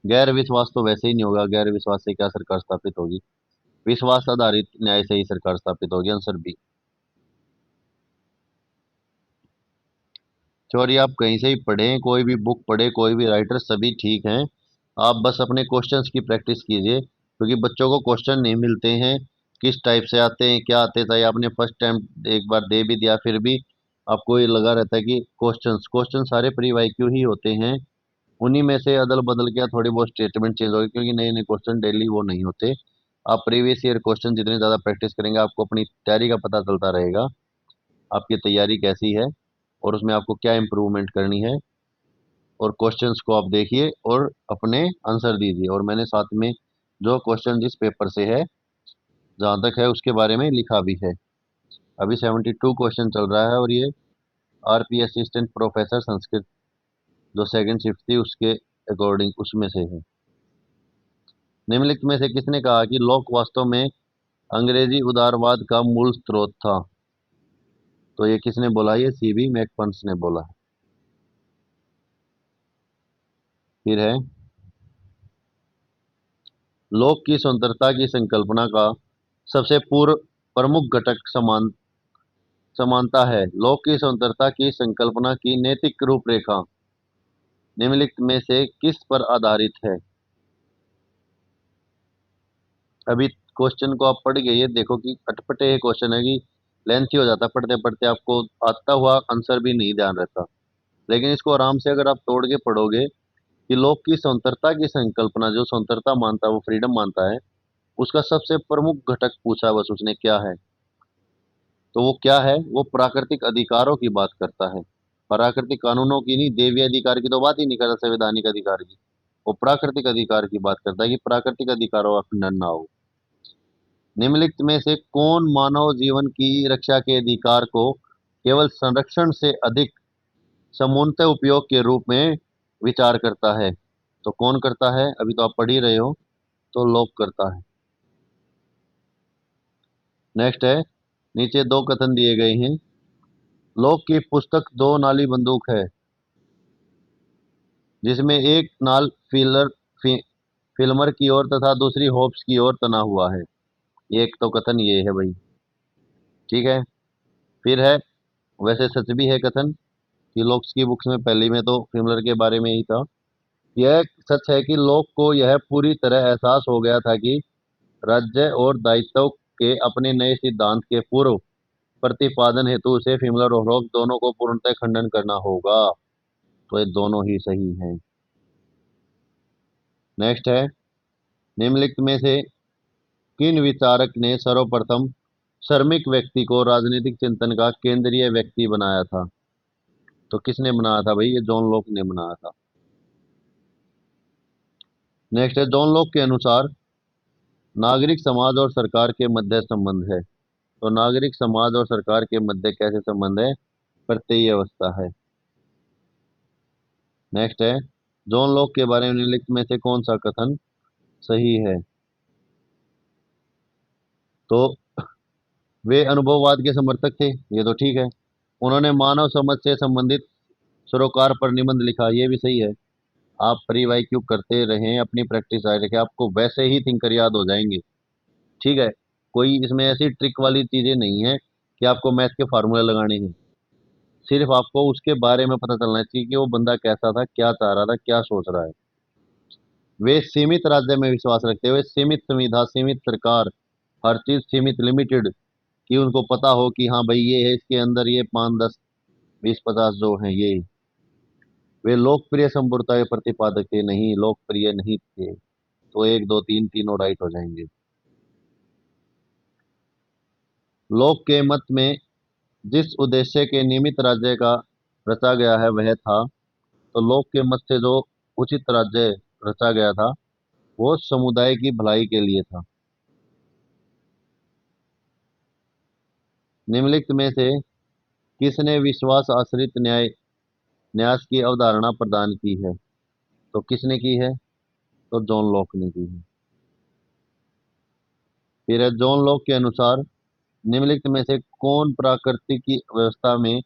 गैर विश्वास तो वैसे ही नहीं होगा, गैर विश्वास से क्या सरकार स्थापित होगी? विश्वास आधारित न्याय से ही सरकार स्थापित होगी। Answer B. चोरी आप कहीं से ही पढ़ें, कोई भी बुक पढ़े, कोई भी राइटर, सभी ठीक हैं। आप बस अपने क्वेश्चंस की प्रैक्टिस कीजिए, क्योंकि बच्चों को क्वेश्चन नहीं मिलते हैं किस टाइप से आते हैं, क्या आते, चाहे आपने फर्स्ट टाइम एक बार दे भी दिया फिर भी आपको ये लगा रहता है कि क्वेश्चन क्वेश्चन सारे प्री वाईक्यू ही होते हैं। उन्हीं में से अदल बदल के थोड़ी बहुत स्टेटमेंट चेंज होगी, क्योंकि नए नए क्वेश्चन डेली वो नहीं होते। आप प्रीवियस ईयर क्वेश्चन जितने ज़्यादा प्रैक्टिस करेंगे आपको अपनी तैयारी का पता चलता रहेगा, आपकी तैयारी कैसी है और उसमें आपको क्या इम्प्रूवमेंट करनी है। और क्वेश्चंस को आप देखिए और अपने आंसर दीजिए। और मैंने साथ में जो क्वेश्चन जिस पेपर से है जहाँ तक है उसके बारे में लिखा भी है। अभी 72 क्वेश्चन चल रहा है, और ये RP असिस्टेंट प्रोफेसर संस्कृत जो सेकंड शिफ्ट थी उसके अकॉर्डिंग उसमें से है। निम्नलिखित में से किसने कहा कि लॉक वास्तव में अंग्रेजी उदारवाद का मूल स्रोत था? तो ये किसने बोला? ये CB मैकपन्स ने बोला है। फिर है, लोक की स्वतंत्रता की संकल्पना का सबसे पूर्व प्रमुख घटक समानता है। लोक की स्वतंत्रता की संकल्पना की नैतिक रूपरेखा निम्नलिखित में से किस पर आधारित है? अभी क्वेश्चन को आप पढ़ के ये देखो कि अटपटे ये क्वेश्चन है कि लेंथी हो जाता है, पढ़ते पढ़ते आपको आता हुआ आंसर भी नहीं ध्यान रहता। लेकिन इसको आराम से अगर आप तोड़ के पढ़ोगे कि लोक की स्वतंत्रता की संकल्पना, जो स्वतंत्रता मानता है वो फ्रीडम मानता है, उसका सबसे प्रमुख घटक पूछा बस उसने क्या है? तो वो क्या है, वो प्राकृतिक अधिकारों की बात करता है। प्राकृतिक कानूनों की नहीं, देवी अधिकार की तो बात ही नहीं करता, संवैधानिक अधिकार की। वो प्राकृतिक अधिकार की बात करता है कि प्राकृतिक अधिकारों का खंडन ना हो। निम्नलिखित में से कौन मानव जीवन की रक्षा के अधिकार को केवल संरक्षण से अधिक समुन्नत उपयोग के रूप में विचार करता है? तो कौन करता है, अभी तो आप पढ़ ही रहे हो, तो लोक करता है। नेक्स्ट है, नीचे दो कथन दिए गए हैं। लोक की पुस्तक दो नाली बंदूक है, जिसमें एक नाल फि, फिल्मर की ओर तथा दूसरी होप्स की ओर तना हुआ है। एक तो कथन ये है भाई, ठीक है। फिर है, वैसे सच भी है कथन कि लोक्स की बुक्स में पहली में तो फिल्मर के बारे में ही था। यह सच है कि लोक को यह पूरी तरह एहसास हो गया था कि राज्य और दायित्व के अपने नए सिद्धांत के पूर्व प्रतिपादन हेतु उसे फिल्मर और होप्स दोनों को पूर्णतः खंडन करना होगा। तो ये दोनों ही सही हैं। नेक्स्ट है, निम्नलिखित में से किन विचारक ने सर्वप्रथम श्रमिक व्यक्ति को राजनीतिक चिंतन का केंद्रीय व्यक्ति बनाया था? तो किसने बनाया था भाई, ये जॉन लॉक ने बनाया था। नेक्स्ट है, जॉन लॉक के अनुसार नागरिक समाज और सरकार के मध्य संबंध है। तो नागरिक समाज और सरकार के मध्य कैसे संबंध है? प्रत्ययी अवस्था है। नेक्स्ट है, जॉन लॉक के बारे में निम्नलिखित में से कौन सा कथन सही है? तो वे अनुभववाद के समर्थक थे, ये तो ठीक है। उन्होंने मानव समझ से संबंधित सरोकार पर निबंध लिखा, ये भी सही है। आप प्री वाई क्यू करते रहें, अपनी प्रैक्टिस जारी रखें, आपको वैसे ही थिंकर याद हो जाएंगे, ठीक है। कोई इसमें ऐसी ट्रिक वाली चीजें नहीं है कि आपको मैथ के फार्मूले लगाने हैं। सिर्फ आपको उसके बारे में पता चलना चाहिए कि वो बंदा कैसा था, क्या चाह रहा था, क्या सोच रहा है। वे सीमित राज्य में विश्वास रखते हुए सीमित संविधा, सीमित सरकार, हर चीज सीमित, लिमिटेड, कि उनको पता हो कि हाँ भाई ये है, इसके अंदर ये 5, 10, 20, 50 जो हैं ये। वे लोकप्रिय संप्रदाय के प्रतिपादक थे, नहीं लोकप्रिय नहीं थे। तो एक दो तीन तीनों राइट हो जाएंगे। लोक के मत में जिस उद्देश्य के निमित्त राज्य का रचा गया है वह था, तो लोक के मत से जो उचित राज्य रचा गया था वो समुदाय की भलाई के लिए था। निम्नलिखित में से किसने विश्वास आश्रित न्यास की अवधारणा प्रदान की है? तो किसने की है? तो जॉन लॉक ने की है। फिर है, जॉन लॉक के अनुसार निम्नलिखित में से कौन प्रकृति की व्यवस्था में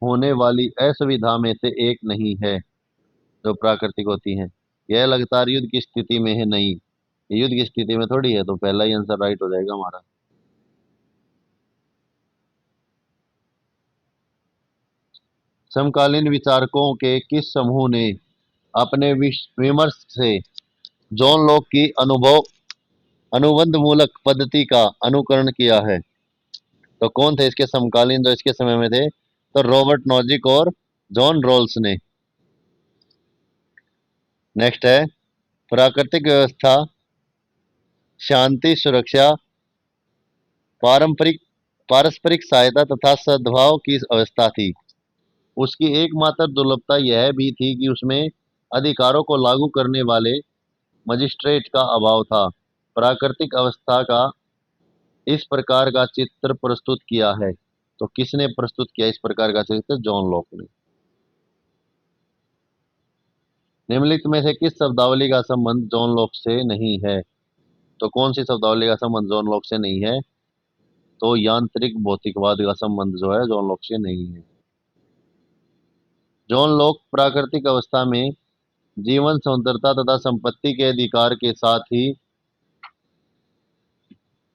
होने वाली असुविधा में से एक नहीं है? जो प्राकृतिक होती हैं, यह लगातार युद्ध की स्थिति में है, नहीं ये युद्ध की स्थिति में थोड़ी है। तो पहला ही आंसर राइट हो जाएगा हमारा। समकालीन विचारकों के किस समूह ने अपने विमर्श से जॉन लॉक की अनुभव अनुबंध मूलक पद्धति का अनुकरण किया है? तो कौन थे इसके समकालीन जो इसके समय में थे? तो रॉबर्ट नॉजिक और जॉन रॉल्स ने। नेक्स्ट है, प्राकृतिक व्यवस्था शांति, सुरक्षा, पारंपरिक पारस्परिक सहायता तथा सद्भाव की अवस्था थी। उसकी एकमात्र दुर्लभता यह भी थी कि उसमें अधिकारों को लागू करने वाले मजिस्ट्रेट का अभाव था। प्राकृतिक अवस्था का इस प्रकार का चित्र प्रस्तुत किया है। तो किसने प्रस्तुत किया इस प्रकार का चित्र? जॉन लॉक ने। निम्नलिखित में से किस शब्दावली का संबंध जॉन लॉक से नहीं है? तो कौन सी शब्दावली का संबंध जॉन लॉक से नहीं है? तो यांत्रिक भौतिकवाद का संबंध जो है जॉन लॉक से नहीं है। जॉन लॉक प्राकृतिक अवस्था में जीवन, स्वतंत्रता तथा संपत्ति के अधिकार के साथ ही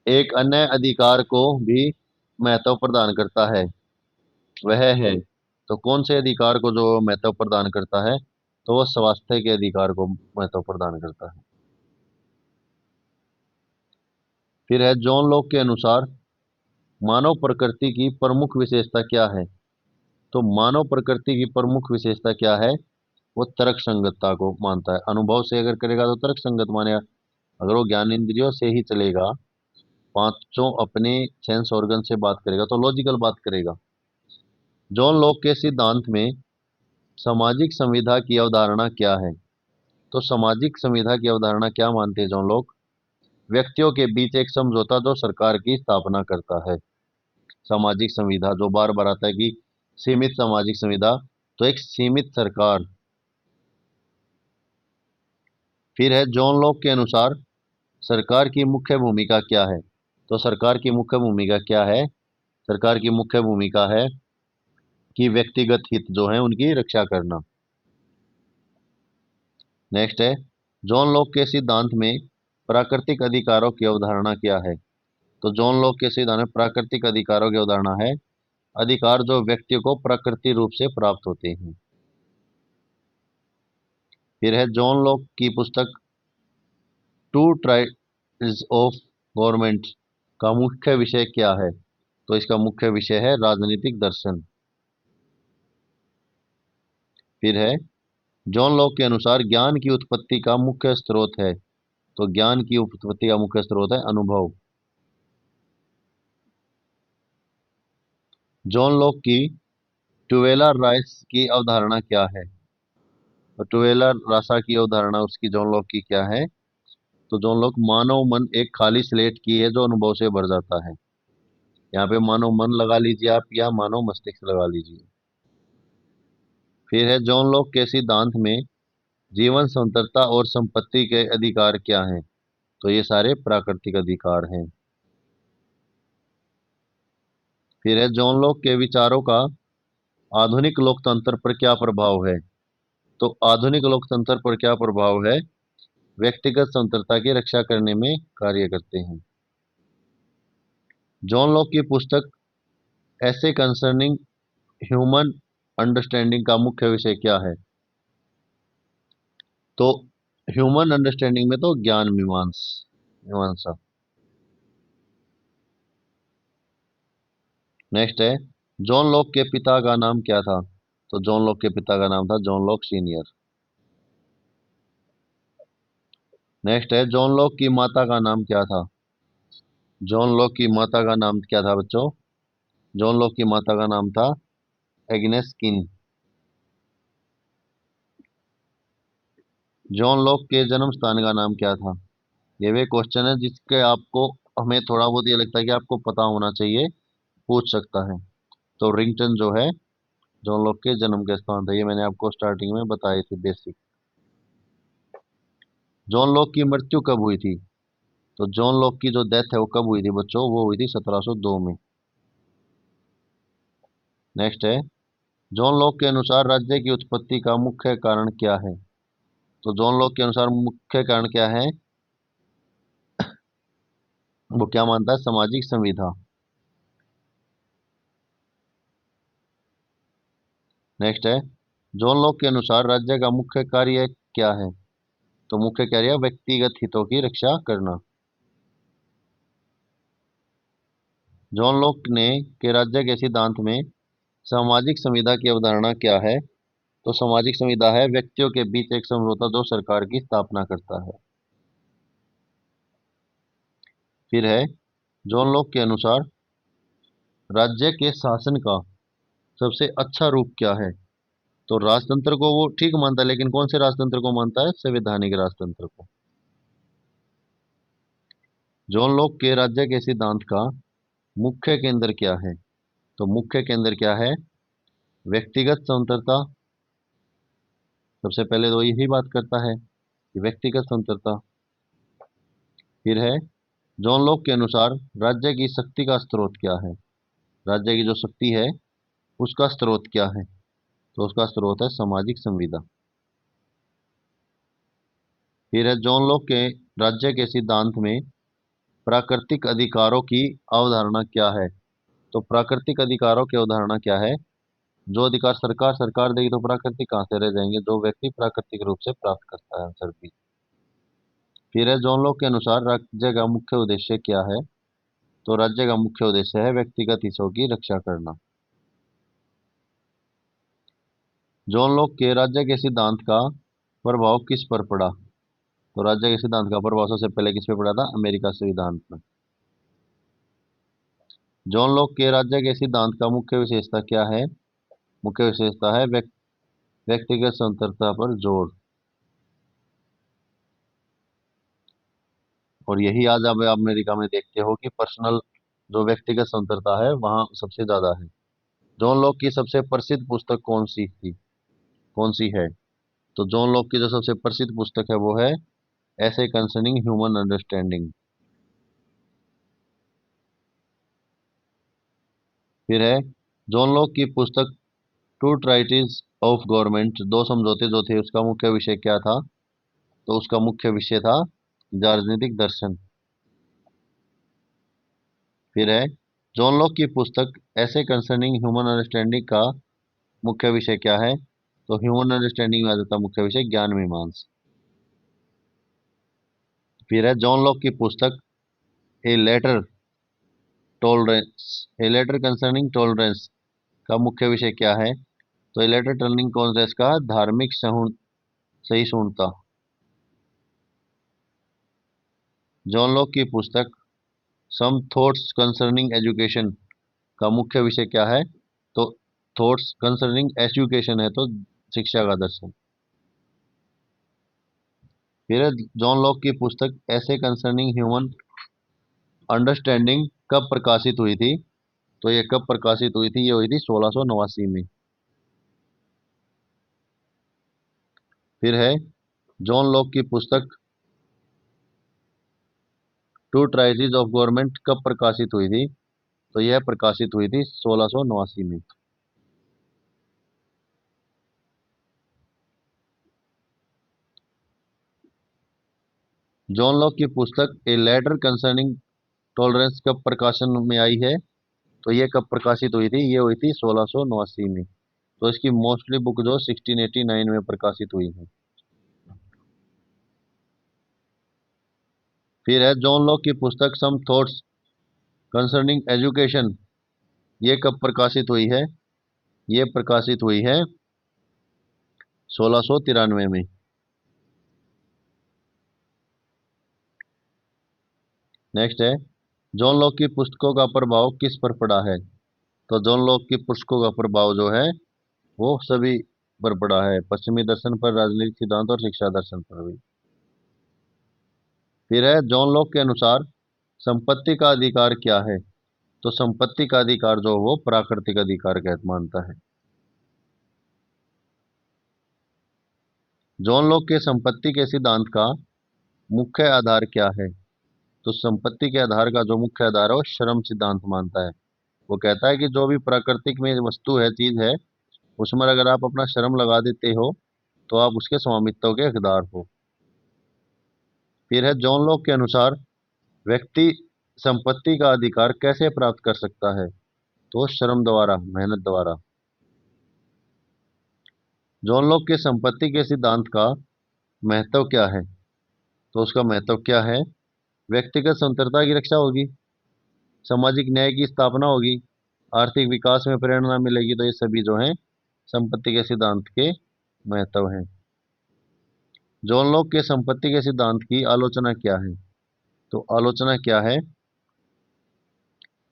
एक अन्य अधिकार को भी महत्व प्रदान करता है, वह है, तो कौन से अधिकार को जो महत्व प्रदान करता है? तो वो स्वास्थ्य के अधिकार को महत्व प्रदान करता है। फिर है, जॉन लॉक के अनुसार मानव प्रकृति की प्रमुख विशेषता क्या है? तो मानव प्रकृति की प्रमुख विशेषता क्या है? वो तर्क संगतता को मानता है। अनुभव से अगर करेगा तो तर्क संगत मानेगा, अगर वो ज्ञान इंद्रियों से ही चलेगा पांचों अपने सेंस ऑर्गन से बात करेगा तो लॉजिकल बात करेगा। जॉन लॉक के सिद्धांत में सामाजिक संविधा की अवधारणा क्या है? तो सामाजिक संविधा की अवधारणा क्या मानते हैं जॉन लॉक? व्यक्तियों के बीच एक समझौता जो सरकार की स्थापना करता है। सामाजिक संविधा जो बार बार आता है कि सीमित सामाजिक संविधा, तो एक सीमित सरकार। फिर है जॉन लॉक के अनुसार सरकार की मुख्य भूमिका क्या है? तो सरकार की मुख्य भूमिका क्या है? सरकार की मुख्य भूमिका है कि व्यक्तिगत हित जो है उनकी रक्षा करना। नेक्स्ट है जॉन लॉक के सिद्धांत में प्राकृतिक अधिकारों की अवधारणा क्या है? तो जॉन लॉक के सिद्धांत में प्राकृतिक अधिकारों की अवधारणा है अधिकार जो व्यक्ति को प्राकृतिक रूप से प्राप्त होते हैं। फिर है जॉन लॉक की पुस्तक टू ट्राइज ऑफ गवर्नमेंट का मुख्य विषय क्या है? तो इसका मुख्य विषय है राजनीतिक दर्शन। फिर है जॉन लॉक के अनुसार ज्ञान की उत्पत्ति का मुख्य स्रोत है। तो ज्ञान की उत्पत्ति का मुख्य स्रोत है अनुभव। जॉन लॉक की ट्वेलर राइट्स की अवधारणा क्या है? तो ट्वेलर रासा की अवधारणा उसकी जॉन लॉक की क्या है? तो जॉन लॉक मानव मन एक खाली स्लेट की है जो अनुभव से भर जाता है। यहाँ पे मानव मन लगा लीजिए आप या मानव मस्तिष्क लगा लीजिए। फिर है जॉन लॉक के सिद्धांत में जीवन स्वतंत्रता और संपत्ति के अधिकार क्या हैं? तो ये सारे प्राकृतिक अधिकार हैं। फिर है जॉन लॉक के विचारों का आधुनिक लोकतंत्र पर क्या प्रभाव है? तो आधुनिक लोकतंत्र पर क्या प्रभाव है? व्यक्तिगत स्वतंत्रता की रक्षा करने में कार्य करते हैं। जॉन लॉक की पुस्तक ऐसे कंसर्निंग ह्यूमन अंडरस्टैंडिंग का मुख्य विषय क्या है? तो ह्यूमन अंडरस्टैंडिंग में तो ज्ञान मीमांसा। नेक्स्ट है जॉन लॉक के पिता का नाम क्या था? तो जॉन लॉक के पिता का नाम था जॉन लॉक सीनियर। नेक्स्ट है जॉन लॉक की माता का नाम क्या था? जॉन लॉक की माता का नाम क्या था बच्चों? जॉन लॉक की माता का नाम था एग्नेस किन। जॉन लॉक के जन्म स्थान का नाम क्या था? ये वे क्वेश्चन है जिसके आपको हमें थोड़ा बहुत ये लगता है कि आपको पता होना चाहिए, पूछ सकता है। तो रिंगटन जो है जॉन लॉक के जन्म के स्थान था, ये मैंने आपको स्टार्टिंग में बताई थी बेसिक। जॉन लॉक की मृत्यु कब हुई थी? तो जॉन लॉक की जो डेथ है वो कब हुई थी बच्चों? वो हुई थी 1702 में। नेक्स्ट है जॉन लॉक के अनुसार राज्य की उत्पत्ति का मुख्य कारण क्या है? तो जॉन लॉक के अनुसार मुख्य कारण क्या है? वो क्या मानता है? सामाजिक संविधा। नेक्स्ट है जॉन लॉक के अनुसार राज्य का मुख्य कार्य क्या है? तो मुख्य कार्य है व्यक्तिगत हितों की रक्षा करना। जॉन लॉक ने के राज्य के सिद्धांत में सामाजिक संविधा की अवधारणा क्या है? तो सामाजिक संविधा है व्यक्तियों के बीच एक समझौता जो सरकार की स्थापना करता है। फिर है जॉन लॉक के अनुसार राज्य के शासन का सबसे अच्छा रूप क्या है? तो राजतंत्र को वो ठीक मानता है, लेकिन कौन से राजतंत्र को मानता है? संवैधानिक राजतंत्र को। जॉन लॉक के राज्य के सिद्धांत का मुख्य केंद्र क्या है? तो मुख्य केंद्र क्या है? व्यक्तिगत स्वतंत्रता। सबसे पहले तो यही बात करता है कि व्यक्तिगत स्वतंत्रता। फिर है जॉन लॉक के अनुसार राज्य की शक्ति का स्रोत क्या है? राज्य की जो शक्ति है उसका स्रोत क्या है? तो उसका स्रोत है सामाजिक संविदा। फिर है जॉन लॉक के राज्य के सिद्धांत में प्राकृतिक अधिकारों की अवधारणा क्या है? तो प्राकृतिक अधिकारों की अवधारणा क्या है? जो अधिकार सरकार सरकार देगी तो प्राकृतिक कहाँ से रह जाएंगे? जो व्यक्ति प्राकृतिक रूप से प्राप्त करता है आंसर बी। फिर है जॉन लॉक के अनुसार राज्य का मुख्य उद्देश्य क्या है? तो राज्य का मुख्य उद्देश्य है व्यक्तिगत हितों की रक्षा करना। जॉन लॉक के राज्य के सिद्धांत का प्रभाव किस पर पड़ा? तो राज्य के सिद्धांत का प्रभाव सबसे पहले किस पे पड़ा था? अमेरिका संविधान पर। जॉन लॉक के राज्य के सिद्धांत का मुख्य विशेषता क्या है? मुख्य विशेषता है व्यक्तिगत स्वतंत्रता पर जोर। और यही आज अब आप अमेरिका में देखते हो कि पर्सनल जो व्यक्तिगत स्वतंत्रता है वहाँ सबसे ज्यादा है। जॉन लॉक की सबसे प्रसिद्ध पुस्तक कौन सी थी, कौन सी है? तो जॉन लॉक की जो सबसे प्रसिद्ध पुस्तक है वो है ऐसे कंसर्निंग ह्यूमन अंडरस्टैंडिंग। फिर है जॉन लॉक की पुस्तक टू ट्राइटिस ऑफ गवर्नमेंट, दो समझौते जो थे, उसका मुख्य विषय क्या था? तो उसका मुख्य विषय था राजनीतिक दर्शन। फिर है जॉन लॉक की पुस्तक ऐसे कंसर्निंग ह्यूमन अंडरस्टैंडिंग का मुख्य विषय क्या है? तो ह्यूमन अंडरस्टैंडिंग में आ जाता मुख्य विषय ज्ञान मीमांसा। फिर है जॉन लॉक की पुस्तक a letter tolerance, a letter concerning tolerance का मुख्य विषय क्या है? तो ए लेटर टर्निंग कॉन्ग्रेस का धार्मिक सहिष्णुता। जॉन लॉक की पुस्तक सम थॉट्स कंसर्निंग एजुकेशन का मुख्य विषय क्या है? तो थॉट्स कंसर्निंग एजुकेशन है, तो शिक्षा का दर्शन। फिर है जॉन लॉक की पुस्तक ऐसे कंसर्निंग ह्यूमन अंडरस्टैंडिंग कब प्रकाशित हुई थी? तो ये कब प्रकाशित हुई थी? ये हुई थी 1689 में। फिर है जॉन लॉक की पुस्तक टू ट्राइटिस ऑफ गवर्नमेंट कब प्रकाशित हुई थी? तो यह प्रकाशित हुई थी 1689 में। जॉन लॉक की पुस्तक ए लेटर कंसर्निंग टॉलरेंस कब प्रकाशन में आई है? तो ये कब प्रकाशित हुई थी? ये हुई थी 1689 में। तो इसकी मोस्टली बुक जो 1689 में प्रकाशित हुई है। फिर है जॉन लॉक की पुस्तक सम थॉट्स कंसर्निंग एजुकेशन, ये कब प्रकाशित हुई है? ये प्रकाशित हुई है 1693 में। नेक्स्ट है जॉन लॉक की पुस्तकों का प्रभाव किस पर पड़ा है? तो जॉन लॉक की पुस्तकों का प्रभाव जो है वो सभी पर पड़ा है, पश्चिमी दर्शन पर, राजनीतिक सिद्धांत और शिक्षा दर्शन पर भी। फिर है जॉन लॉक के अनुसार संपत्ति का अधिकार क्या है? तो संपत्ति का अधिकार जो वो प्राकृतिक अधिकार कहत मानता है। जॉन लॉक के संपत्ति के सिद्धांत का मुख्य आधार क्या है? तो संपत्ति के आधार का जो मुख्य आधार है वो श्रम सिद्धांत मानता है। वो कहता है कि जो भी प्राकृतिक में वस्तु है, चीज है, उसमें अगर आप अपना श्रम लगा देते हो तो आप उसके स्वामित्व के हकदार हो। फिर है जॉन लॉक के अनुसार व्यक्ति संपत्ति का अधिकार कैसे प्राप्त कर सकता है? तो श्रम द्वारा, मेहनत द्वारा। जॉन लॉक के संपत्ति के सिद्धांत का महत्व क्या है? तो उसका महत्व क्या है? व्यक्तिगत स्वतंत्रता की रक्षा होगी, सामाजिक न्याय की स्थापना होगी, आर्थिक विकास में प्रेरणा मिलेगी। तो ये सभी जो हैं संपत्ति के सिद्धांत के महत्व हैं। जॉन लॉक के संपत्ति के सिद्धांत की आलोचना क्या है? तो आलोचना क्या है?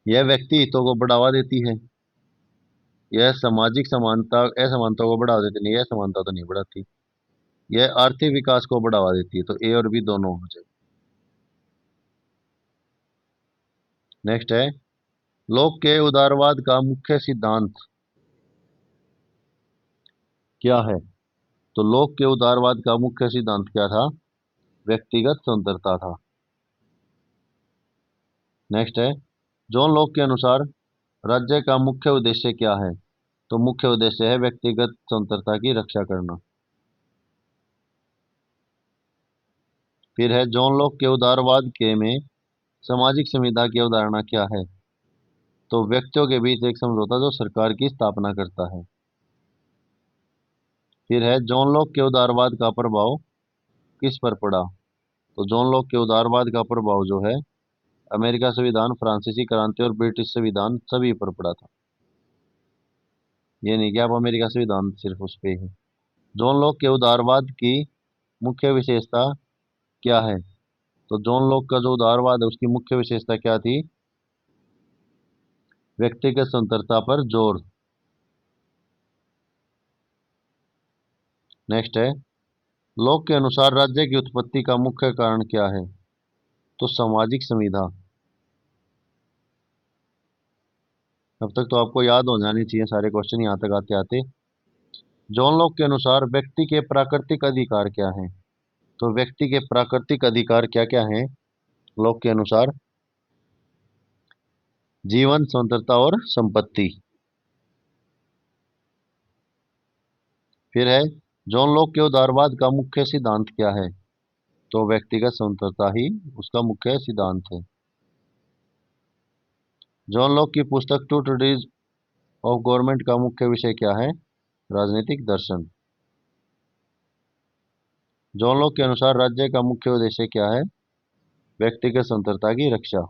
यह व्यक्ति हितों को बढ़ावा देती है, यह सामाजिक समानता असमानता को बढ़ावा देती नहीं, यह समानता तो नहीं बढ़ाती, यह आर्थिक विकास को बढ़ावा देती है। तो ए और बी दोनों हो जाए। नेक्स्ट है लॉक के उदारवाद का मुख्य सिद्धांत क्या है? तो लॉक के उदारवाद का मुख्य सिद्धांत क्या था? व्यक्तिगत स्वतंत्रता था। नेक्स्ट है जॉन लॉक के अनुसार राज्य का मुख्य उद्देश्य क्या है? तो मुख्य उद्देश्य है व्यक्तिगत स्वतंत्रता की रक्षा करना। फिर है जॉन लॉक के उदारवाद के में सामाजिक संविधा की अवधारणा क्या है? तो व्यक्तियों के बीच एक समझौता जो सरकार की स्थापना करता है। फिर है जॉन लॉक के उदारवाद का प्रभाव किस पर पड़ा? तो जॉन लॉक के उदारवाद का प्रभाव जो है अमेरिका संविधान, फ्रांसीसी क्रांति और ब्रिटिश संविधान सभी पर पड़ा था। ये नहीं कि आप अमेरिका संविधान सिर्फ उस पे है। जॉन लॉक के उदारवाद की मुख्य विशेषता क्या है? तो जॉन लॉक का जो उदारवाद है उसकी मुख्य विशेषता क्या थी? व्यक्तिगत स्वतंत्रता पर जोर। नेक्स्ट है, लोक के अनुसार राज्य की उत्पत्ति का मुख्य कारण क्या है? तो सामाजिक संविदा। अब तक तो आपको याद हो जानी चाहिए सारे क्वेश्चन यहाँ तक आते आते। जॉन लॉक के अनुसार व्यक्ति के प्राकृतिक अधिकार क्या हैं? तो व्यक्ति के प्राकृतिक अधिकार क्या क्या हैं लॉक के अनुसार? जीवन, स्वतंत्रता और संपत्ति। फिर है, जॉन लॉक के उदारवाद का मुख्य सिद्धांत क्या है? तो व्यक्तिगत स्वतंत्रता ही उसका मुख्य सिद्धांत है। जॉन लॉक की पुस्तक टू ट्रेटिस ऑफ गवर्नमेंट का मुख्य विषय क्या है? राजनीतिक दर्शन। जॉन लॉक के अनुसार राज्य का मुख्य उद्देश्य क्या है? व्यक्तिगत स्वतंत्रता की रक्षा।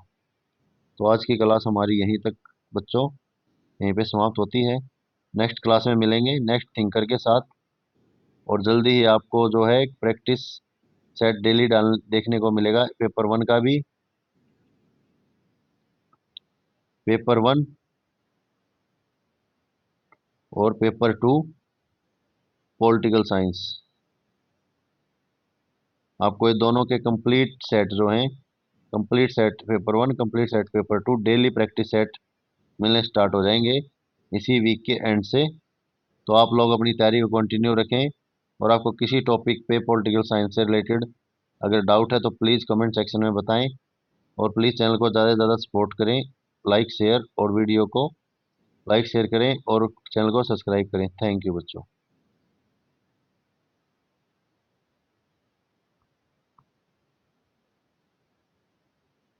तो आज की क्लास हमारी यहीं तक बच्चों, यहीं पे समाप्त होती है। नेक्स्ट क्लास में मिलेंगे नेक्स्ट थिंकर के साथ, और जल्दी ही आपको जो है प्रैक्टिस सेट डेली डाल देखने को मिलेगा, पेपर 1 का भी, पेपर 1 और पेपर 2 पॉलिटिकल साइंस। आपको ये दोनों के कंप्लीट सेट जो हैं, complete set paper 1, complete set paper 2, daily practice set मिलने स्टार्ट हो जाएंगे इसी वीक के एंड से। तो आप लोग अपनी तैयारी को कंटिन्यू रखें, और आपको किसी टॉपिक पे पॉलिटिकल साइंस से रिलेटेड अगर डाउट है तो प्लीज़ कमेंट सेक्शन में बताएं, और प्लीज़ चैनल को ज़्यादा से ज़्यादा सपोर्ट करें, लाइक शेयर, और वीडियो को लाइक शेयर करें और चैनल को सब्सक्राइब करें। थैंक यू बच्चों।